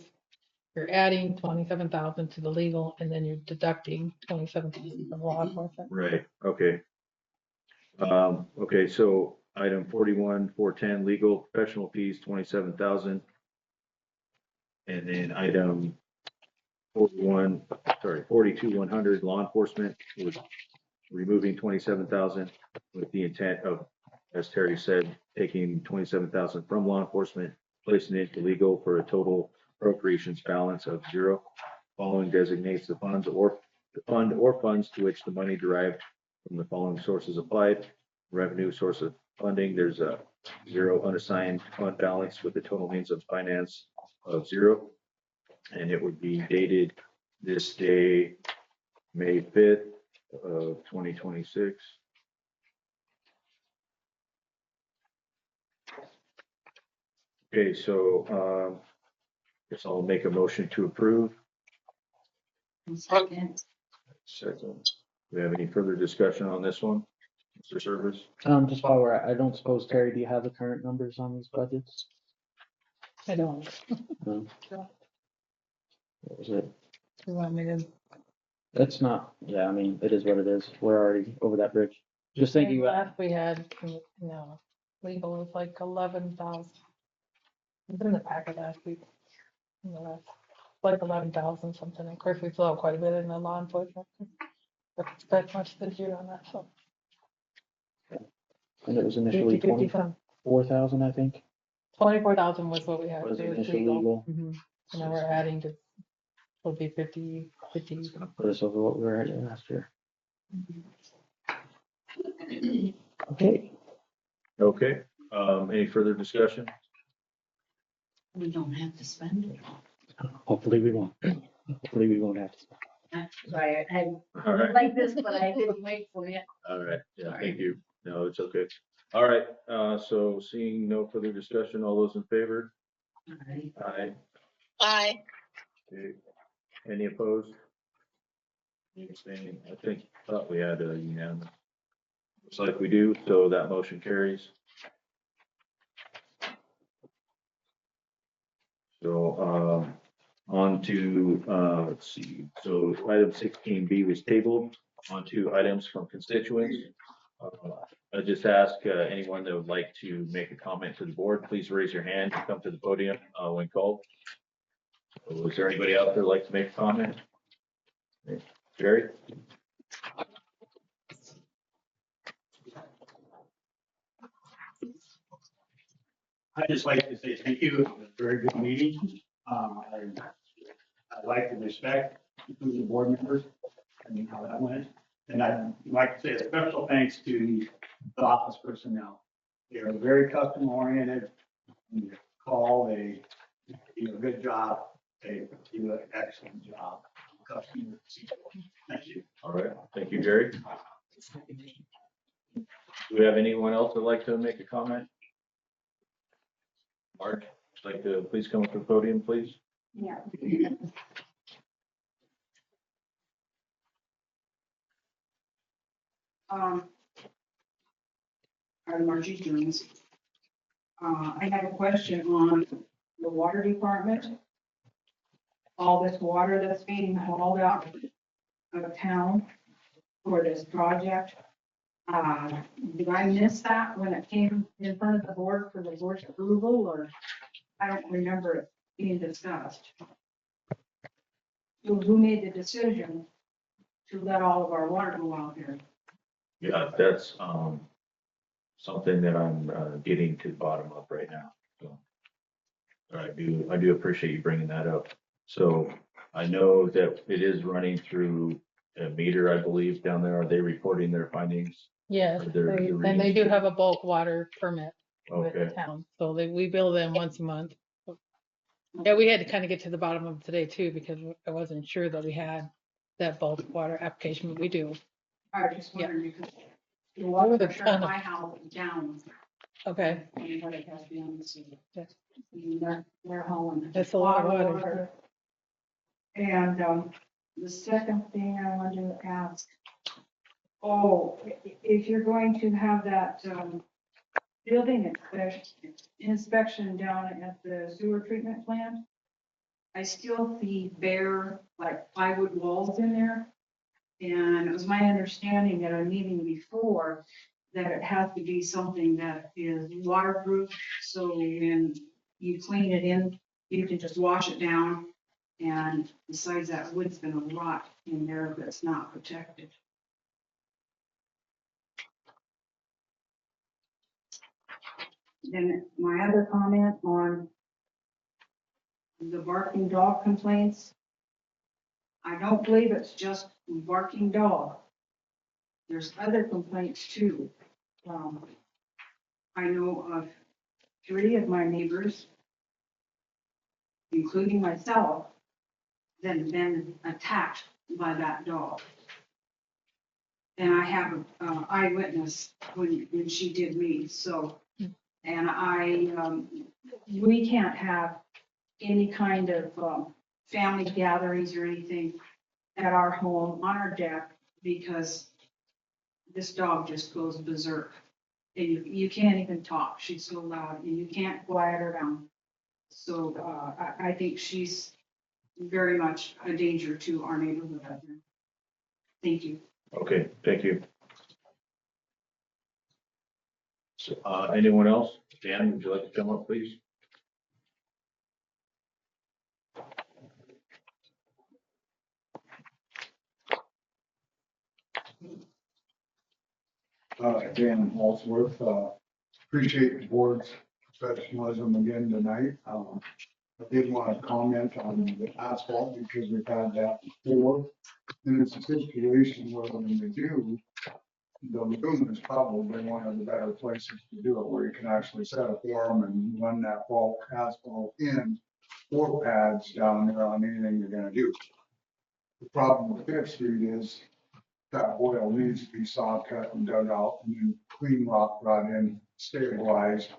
adding 27,000 to the legal, and then you're deducting 27,000 from law enforcement. Right, okay. Okay, so item 41,410, legal, professional fees, 27,000. And then item 42,100, law enforcement, was removing 27,000 with the intent of, as Terry said, taking 27,000 from law enforcement, placing it to legal for a total appropriations balance of 0. Following designates the funds or funds to which the money derived from the following sources applied. Revenue source of funding, there's a 0 unassigned fund balance with the total means of finance of 0. And it would be dated this day, May 5th of 2026. Okay, so guess I'll make a motion to approve. Second. Second. Do we have any further discussion on this one, Mr. Service? Just while we're at, I don't suppose, Terry, do you have the current numbers on these budgets? I don't. No. What was it? You want me to? It's not, yeah, I mean, it is what it is. We're already over that bridge. Just thinking about, Last we had, no, legal was like 11,000. It's in the packet last week. Like 11,000 something. Of course, we still have quite a bit in the law enforcement. But that much this year on that, so. and it was initially 50 some. 24,000, I think. 24,000 was what we had. Was It was initial legal. legal. Mhm. And now we're adding to, will be 50. It's gonna put us over what we were at last year. Okay. Okay, any further discussion? We don't have to spend it all. Hopefully we won't. Hopefully we won't have to. Sorry, I All right, like this, but I didn't wait for you. all right, yeah, Sorry. thank you. No, it's okay. All right, so seeing no further discussion, all those in favor? All right. Aye. Aye. Okay. Any opposed? Abstaining? Thought we had a unanimous. Looks like we do, so that motion carries. So, on to, let's see, so item 16B was tabled. On to items from constituents. I just ask anyone that would like to make a comment to the board, please raise your hand and come to the podium when called. So is there anybody else that would like to make a comment? Jerry? I'd just like to say thank you. It was a very good meeting. I'd like to respect the board members. I mean, how that went. And I'd like to say a special thanks to the office personnel. They are very custom oriented. When you call, they do a good job. They do an excellent job. Customer. Thank you. All right, thank you, Jerry. Do we have anyone else that'd like to make a comment? Mark, would you like to please come to the podium, please? Yeah. I'm Margie Jones. I have a question on the water department. All this water that's being hauled out of town for this project. Did I miss that when it came in front of the board for the board's approval, or I don't remember it being discussed? who made the decision to let all of our water go out there? Yeah, that's, something that I'm, getting to the bottom of right now, so. I do appreciate you bringing that up. So I know that it is running through a meter, I believe, down there. Are they reporting their findings? Yes, Or their and they readings? do have a bulk water permit with the Okay, town, so we bill them once a month. Yeah, we had to kind of get to the bottom of it today too, because I wasn't sure that we had that bulk water application, but we do. I was just Yeah. wondering because the water There was a pressure ton in of- my house is down. Okay, And what it has to be on the sea. Yeah. They're hauling. That's a lot of water. And, the second thing I wanted to ask, if you're going to have that, building inspection down at the sewer treatment plant, I still see bare, like plywood walls in there. And it was my understanding at a meeting before that it has to be something that is waterproof, so when you clean it in, you can just wash it down. And besides that, wood's gonna rot in there if it's not protected. Then my other comment on the barking dog complaints, I don't believe it's just barking dog. There's other complaints too. I know of 3 of my neighbors, including myself, that have been attacked by that dog. And I have an eyewitness when she did me, so, and we can't have any kind of, family gatherings or anything at our home, on our deck, because this dog just goes berserk. And you can't even talk, she's so loud, and you can't quiet her down. So, I think she's very much a danger to our neighborhood out there. Thank you. okay, thank you. So, anyone else? Dan, would you like to come up, please? Dan Holsworth, appreciate the board's professionalism again tonight. I did want to comment on the asphalt because we've had that before. And it's a situation where when we do, the lagoon is probably one of the better places to do it, where you can actually set a form and run that bulk asphalt in, or pads down there on anything you're gonna do. The problem with Fifth Street is that oil needs to be saw cut and dug out and then clean rock brought in, stabilized,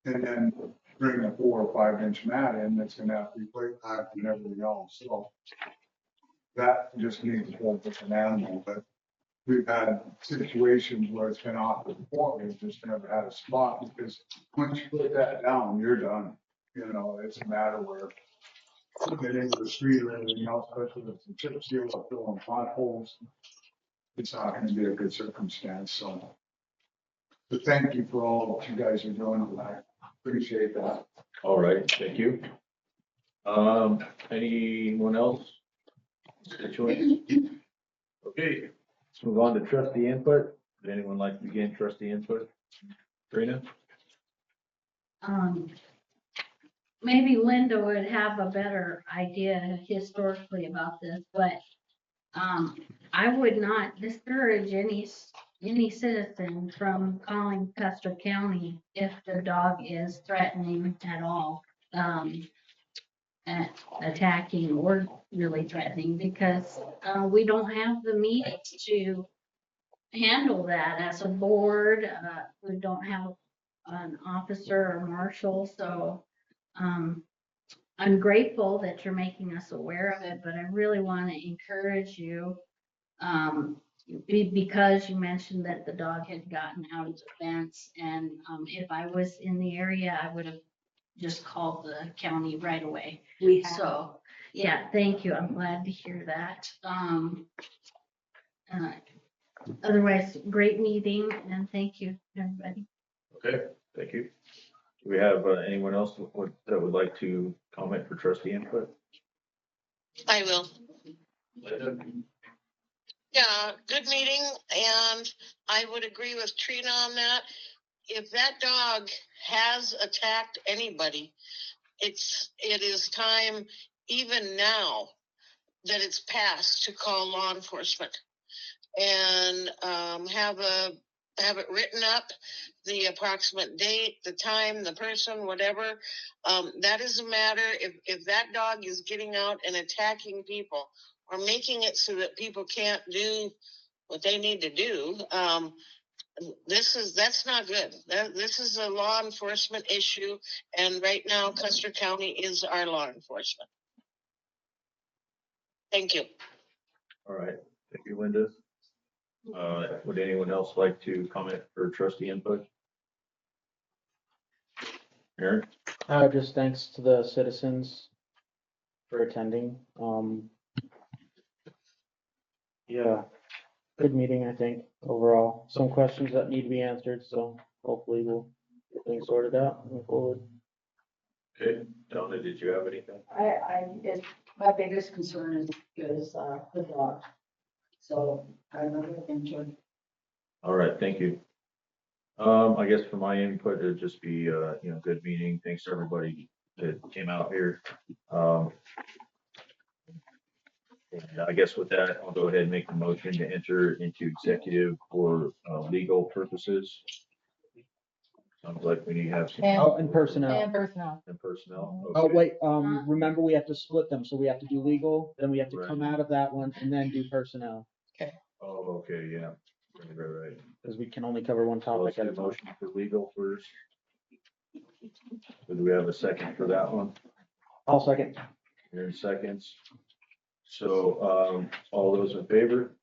and then bring a 4 or 5 inch mat in that's gonna have to be plate packed and everything else. So that just needs a whole different animal, but we've had situations where it's been offered before, we've just never had a spot, because once you put that down, you're done. You know, it's a matter where getting into the street or anything else, especially with some chip seal or filling potholes, it's not gonna be a good circumstance, so. But thank you for all that you guys are doing, and I appreciate that. All right, thank you. Anyone else? Constituents? Okay, let's move on to trustee input. Would anyone like to begin trustee input? Karina? Maybe Linda would have a better idea historically about this, but I would not discourage any citizen from calling Custer County if the dog is threatening at all, attacking or really threatening, because we don't have the means to handle that as a board. We don't have an officer or marshal, so I'm grateful that you're making us aware of it, but I really want to encourage you, because you mentioned that the dog had gotten out of the fence, and if I was in the area, I would have just called the county right away. So, yeah, thank you. I'm glad to hear that. Otherwise, great meeting, and thank you, everybody. Okay, thank you. Do we have anyone else that would like to comment for trustee input? I will. Linda? Yeah, good meeting, and I would agree with Trina on that. If that dog has attacked anybody, it is time, even now, that it's passed to call law enforcement and have it written up, the approximate date, the time, the person, whatever. That is a matter. If that dog is getting out and attacking people or making it so that people can't do what they need to do, that's not good. This is a law enforcement issue, and right now Custer County is our law enforcement. Thank you. All right, thank you, Linda. Would anyone else like to comment for trustee input? Aaron? Just thanks to the citizens for attending. Yeah, good meeting, I think, overall. Some questions that need to be answered, so hopefully we'll get things sorted out and move forward. Okay, Donna, did you have anything? My biggest concern is the dog. So I'm looking into it. All right, thank you. I guess for my input, it'd just be, good meeting. Thanks to everybody that came out here. And I guess with that, I'll go ahead and make the motion to enter into executive for, legal purposes. Sounds like we need to have some. Oh, and personnel. And personnel. And personnel. Oh, Okay. wait, remember we have to split them, so we have to do legal, then we have to Right. come out of that one and then do personnel, Oh, okay, yeah. Right. because we can only cover one So let's topic get at a a time. motion for legal first. Do we have a second for that one? I'll second. Here in seconds. So, all those in favor?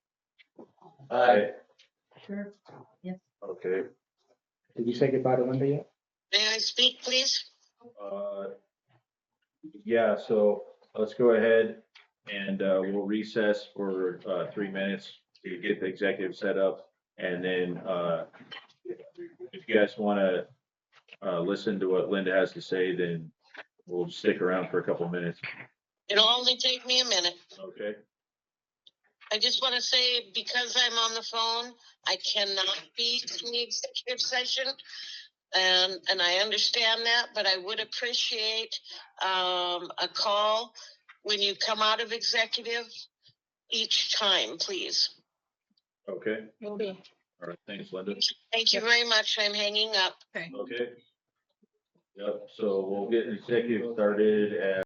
Aye. Sure. Yes. Okay, Did you say goodbye to Linda yet? May I speak, please? yeah, so let's go ahead and, we'll recess for, 3 minutes to get the executive set up. And then, if you guys wanna, listen to what Linda has to say, then we'll stick around for a couple minutes. It'll only take me a minute. Okay? I just want to say, because I'm on the phone, I cannot be in the executive session. And I understand that, but I would appreciate a call when you come out of executive each time, please. Okay, Will be. all right, thanks, Linda. Thank you very much. I'm hanging up. Okay. Yep, so we'll get executive started at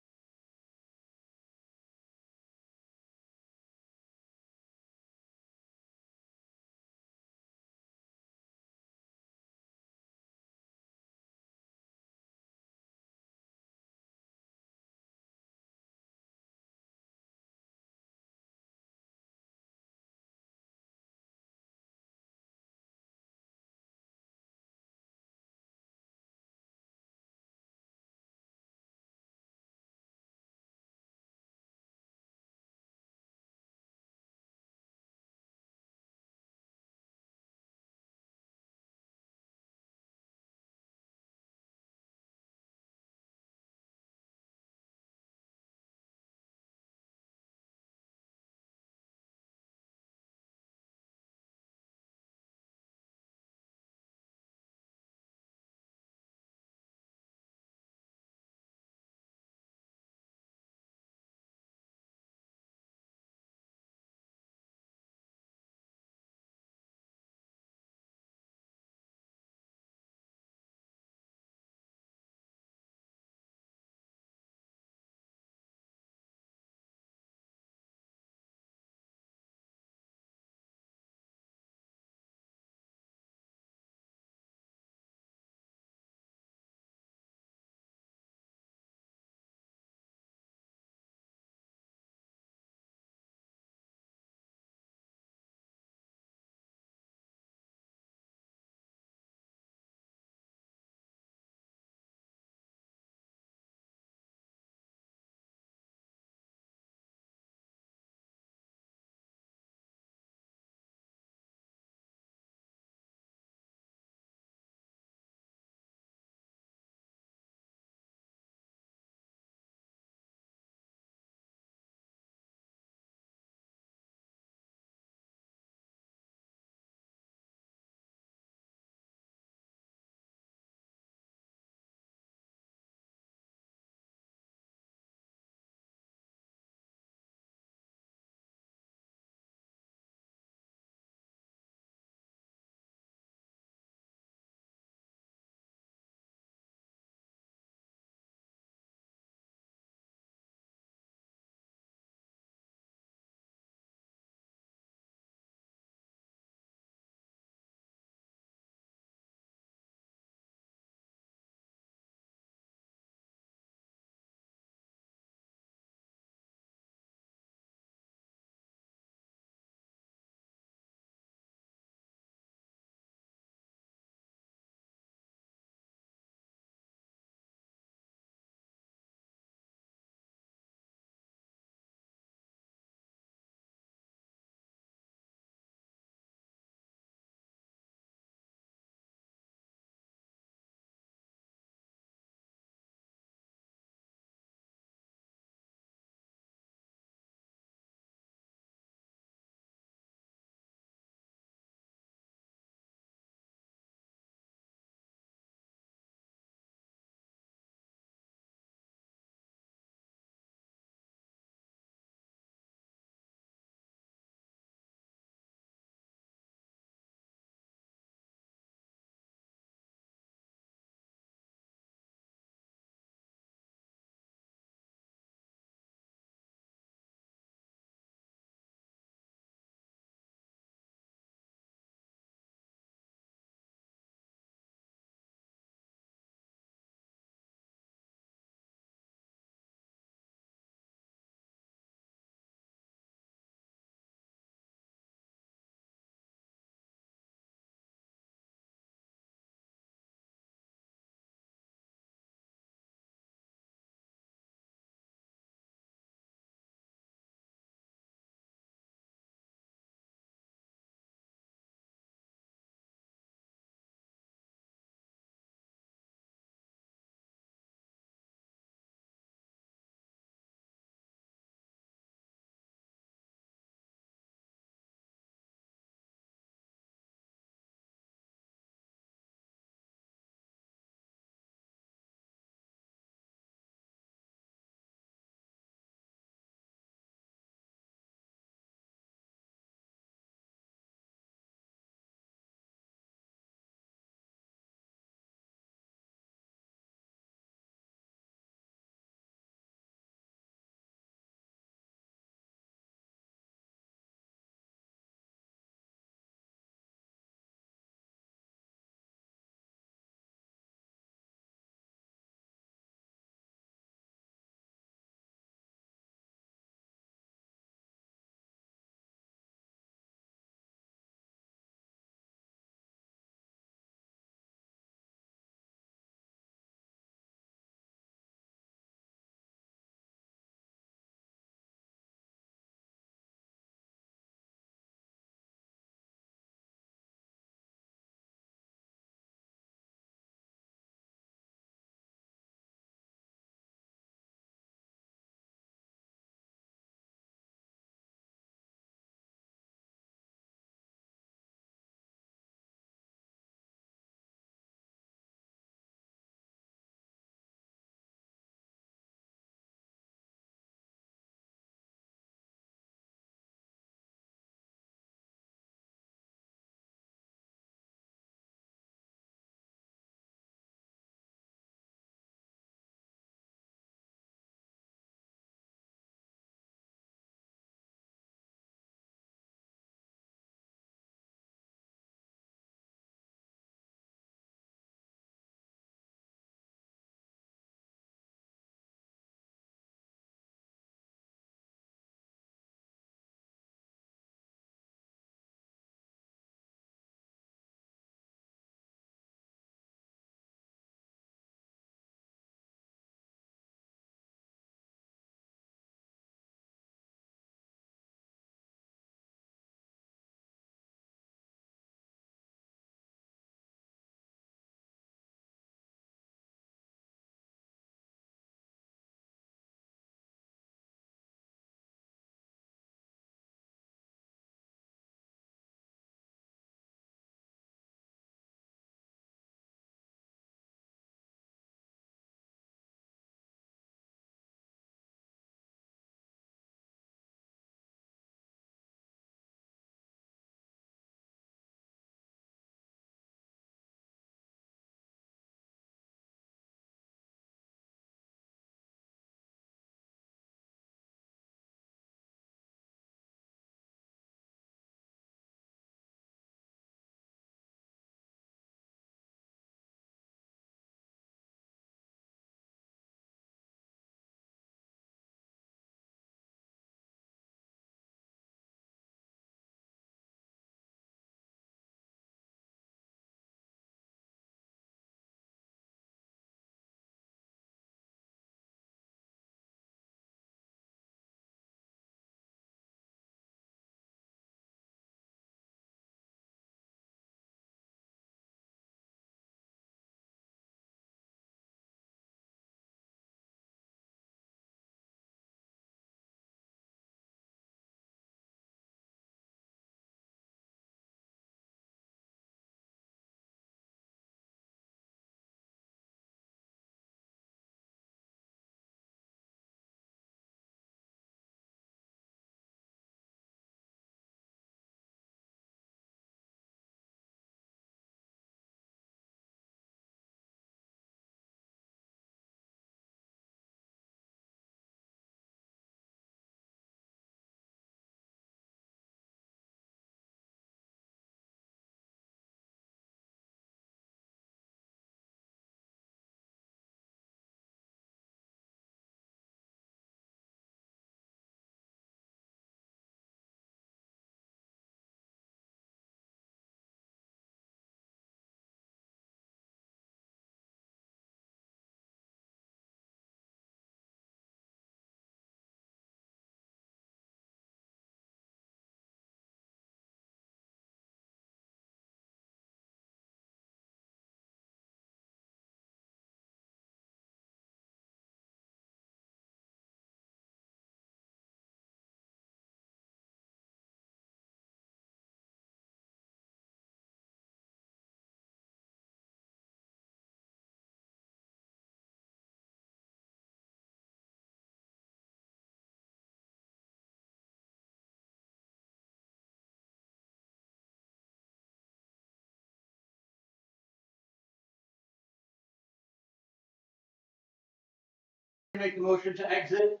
make the motion to exit.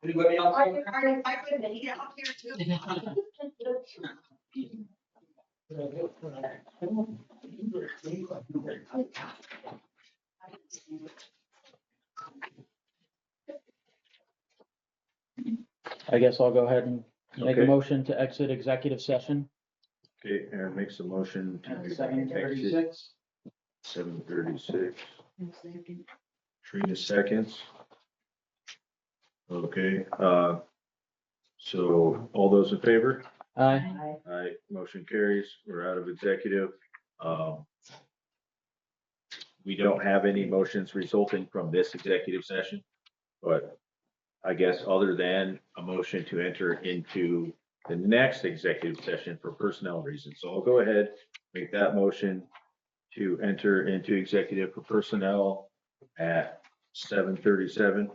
Anybody else? I could be out here too. I guess I'll go ahead and make a Okay. motion to exit executive session. Okay, Aaron makes a motion to exit 7:36. 7:36. Trina seconds. Okay, so all those in favor? Aye. Aye, motion carries. We're out of executive. Um, We don't have any motions resulting from this executive session, but I guess other than a motion to enter into the next executive session for personnel reasons. So I'll go ahead, make that motion to enter into executive for personnel at 7:37.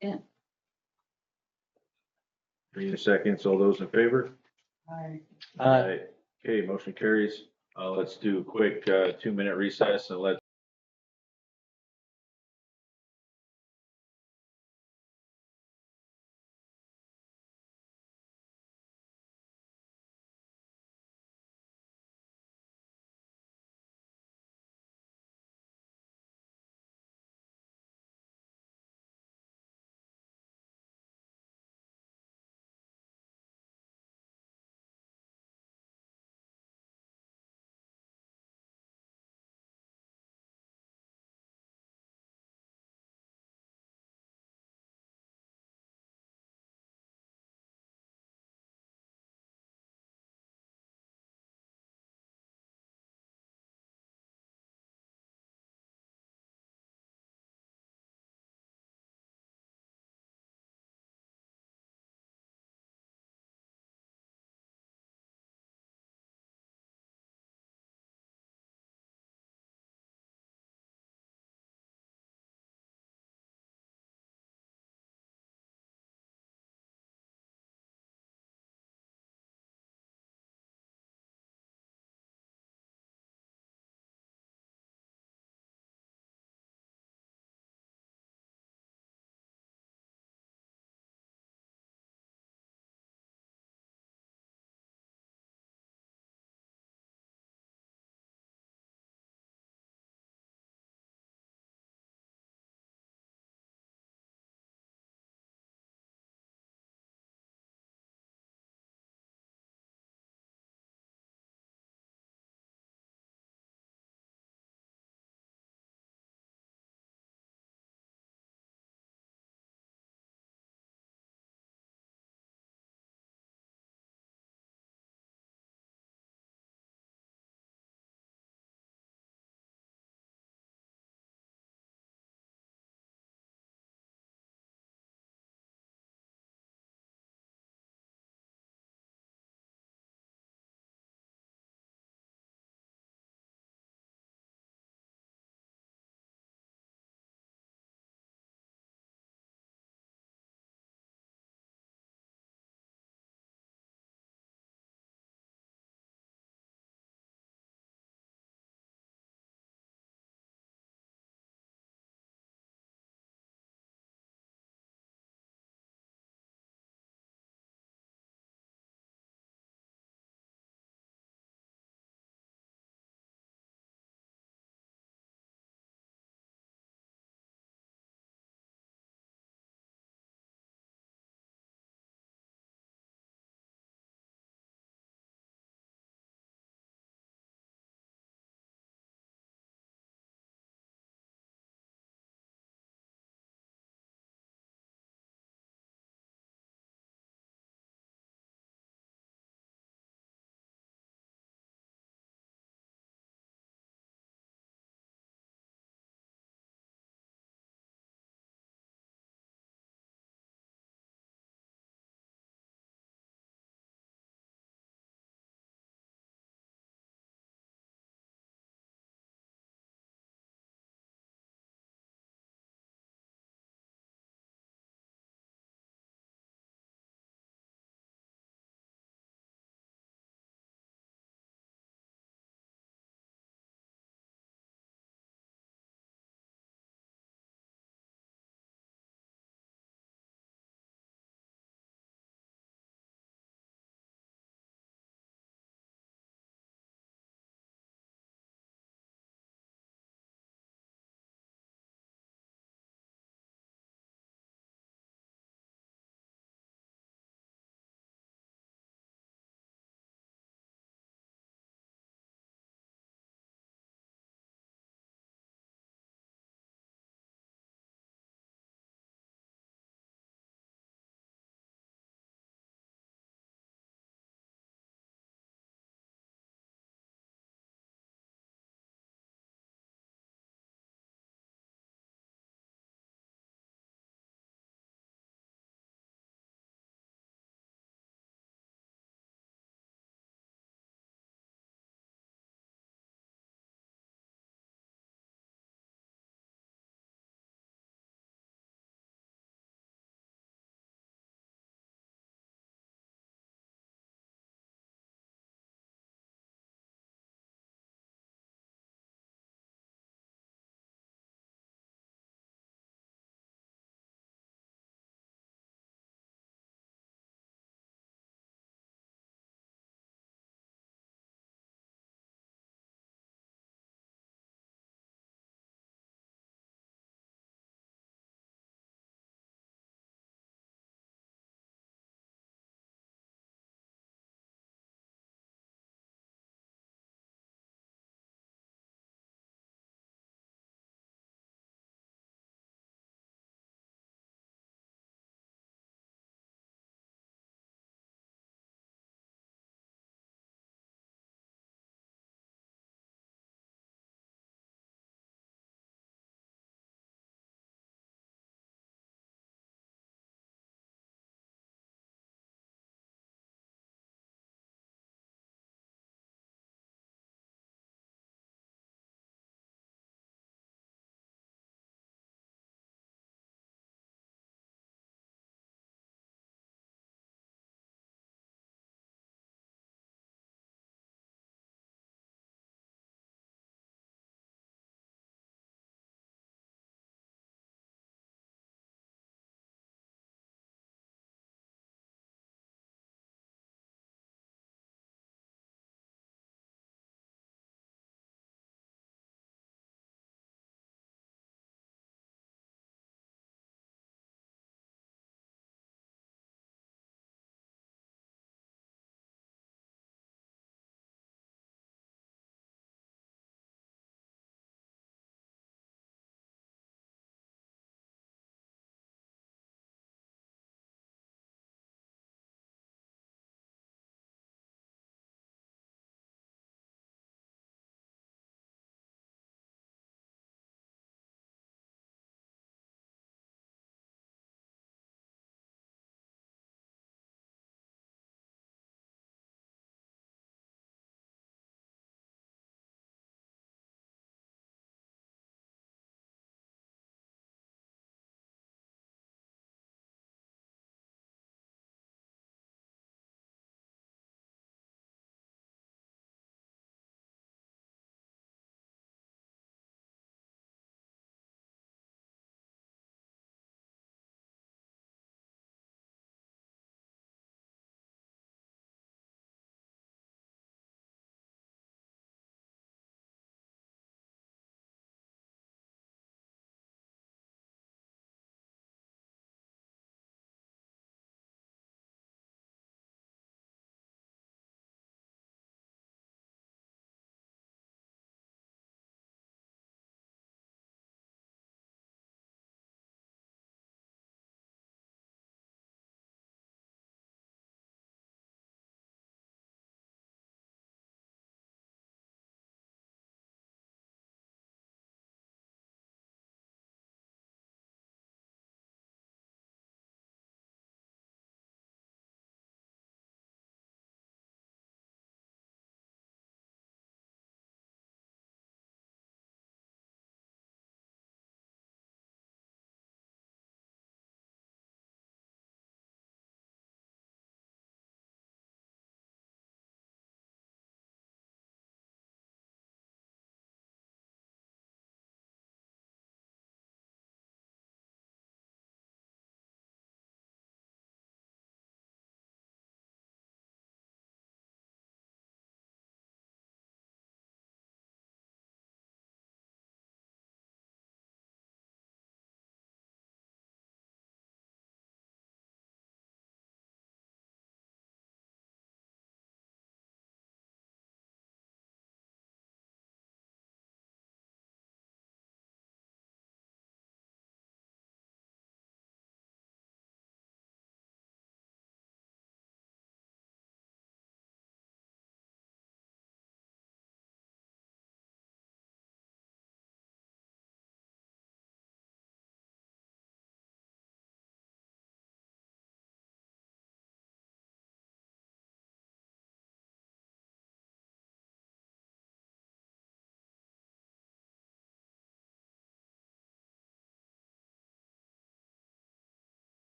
Yeah. 3 seconds. All those in favor? Aye. Okay, motion carries. Let's do a quick 2-minute recess and let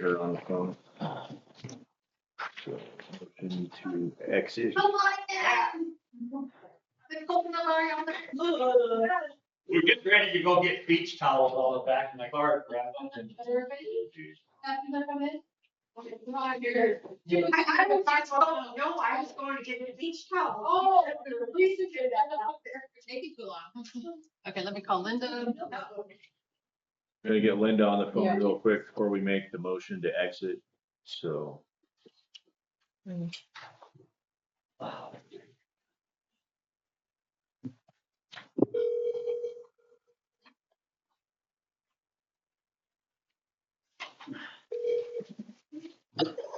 her on the phone. So, motion to exit. We're getting ready to go get beach towels all the back in my car. No, I was going to get a beach towel. Oh, please do that out there. Taking too long. Okay, let me call Linda. Gonna get Linda on the phone Yeah. real quick before we make the motion to exit. So.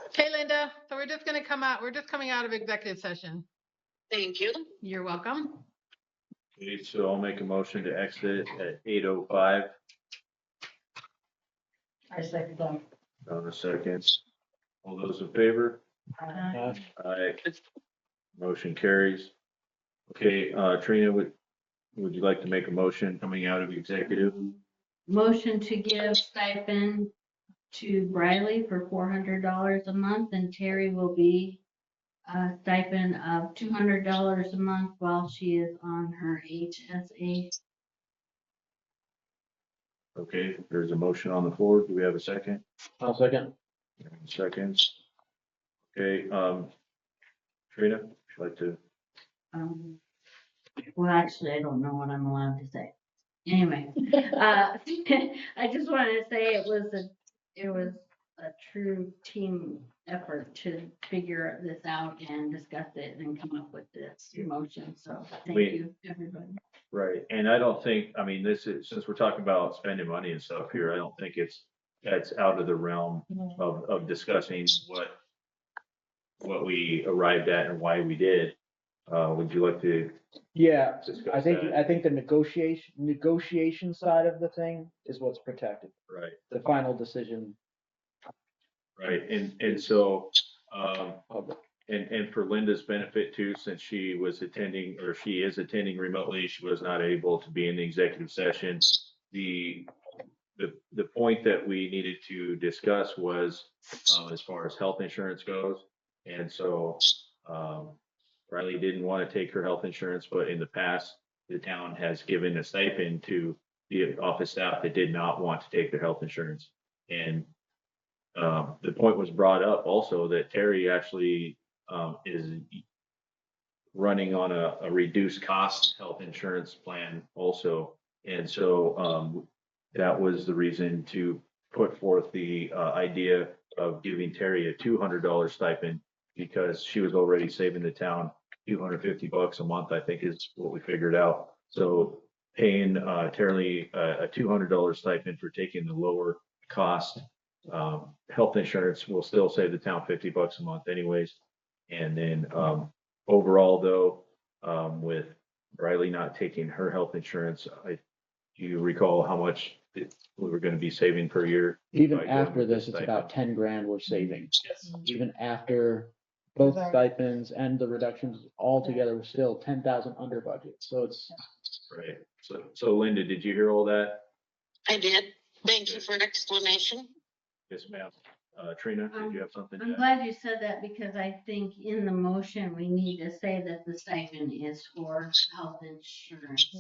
Okay, Linda, so we're just coming out of executive session. Thank you. You're welcome. Okay, so I'll make a motion to exit at 8:05. I second that. On a second. All those in favor? Uh, Aye. Motion carries. Okay, Trina, would you like to make a motion coming out of executive? Motion to give stipend to Briley for $400 a month, and Terry will be a stipend of $200 a month while she is on her HSA. Okay, there's a motion on the floor. Do we have a second? I'll second. Seconds. Okay, Trina, would you like to? Well, actually, I don't know what I'm allowed to say. Anyway, I just wanted to say it was a true team effort to figure this out and discuss it and come up with this motion. So thank you, everybody. Right, and I don't think, I mean, this is, since we're talking about spending money and stuff here, I don't think that's out of the realm of discussing what we arrived at and why we did. Would you like to Yeah, discuss I think, that? I think the negotiation side of the thing is what's protected. Right, The final decision. right, and so, Public. and for Linda's benefit too, since she was attending, or she is attending remotely, she was not able to be in the executive session. The point that we needed to discuss was, as far as health insurance goes. And so, Riley didn't want to take her health insurance, but in the past, the town has given a stipend to the office staff that did not want to take their health insurance. And the point was brought up also that Terry actually is running on a reduced cost health insurance plan also. And so that was the reason to put forth the idea of giving Terry a $200 stipend, because she was already saving the town $250 a month, I think is what we figured out. So paying Terry a $200 stipend for taking the lower cost health insurance will still save the town $50 a month anyways. And then overall though, with Riley not taking her health insurance, do you recall how much we were gonna be saving per year? Even by going after with this, it's stipend? about 10 grand we're saving. Yes. Even after both Right. stipends and the reductions all together, we're still 10,000 under budget. So it's, Right. So Linda, did you hear all that? I did. Thank you for an explanation. Yes, ma'am. Trina, did you have something? to I'm add? glad you said that because I think in the motion, we need to say that the stipend is for health insurance.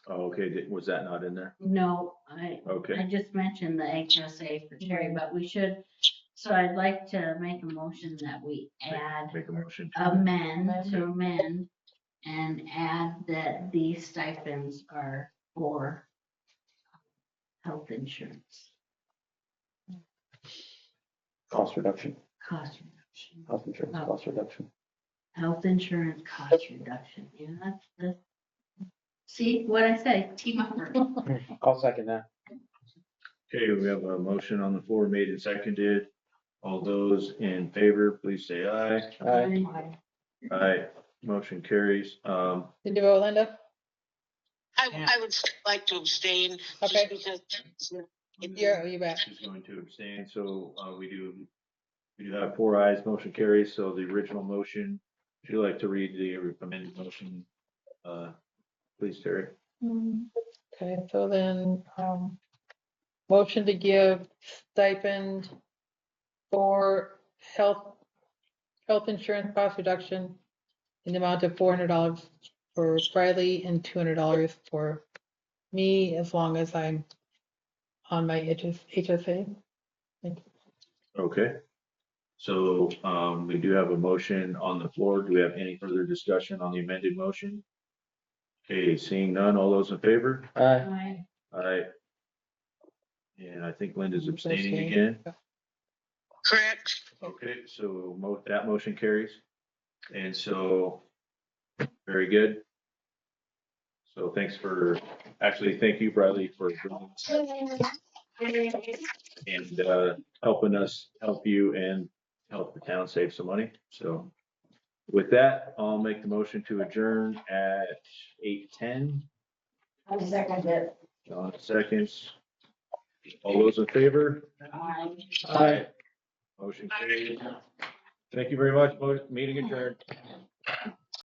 Oh, okay. Was that not in there? No, I Okay. just mentioned the HSA for Terry, but we should, so I'd like to make a motion that we add, Make a motion. amend and add that these stipends are for health insurance, cost reduction, cost reduction, health insurance, Oh. cost reduction. health insurance cost reduction. Yeah, that's, see what I say, team effort. I'll second that. Okay, we have a motion on the floor made and seconded. All those in favor, please say aye. Aye. Aye. Motion carries. Did you vote, Linda? I would like to abstain. just Okay. because You bet. She's going to abstain, so we do have 4 ayes, motion carries. So the original motion, would you like to read the amended motion? Please, Terry. Okay, so then, motion to give stipend for health insurance cost reduction in the amount of $400 for Briley and $200 for me, as long as I'm on my HSA. Thank you. Okay. So, we do have a motion on the floor. Do we have any further discussion on the amended motion? Okay, seeing none, all those in favor? Aye. Aye. And I think Linda's abstaining again. Correct. Okay, so that motion carries. And so, very good. So thank you, Bradley, for bringing this and helping us help you and help the town save some money. So with that, I'll make the motion to adjourn at 8:10. I'll second it. John seconds. All those in favor? Aye. Aye. Motion carries. Thank you very much. Meeting adjourned.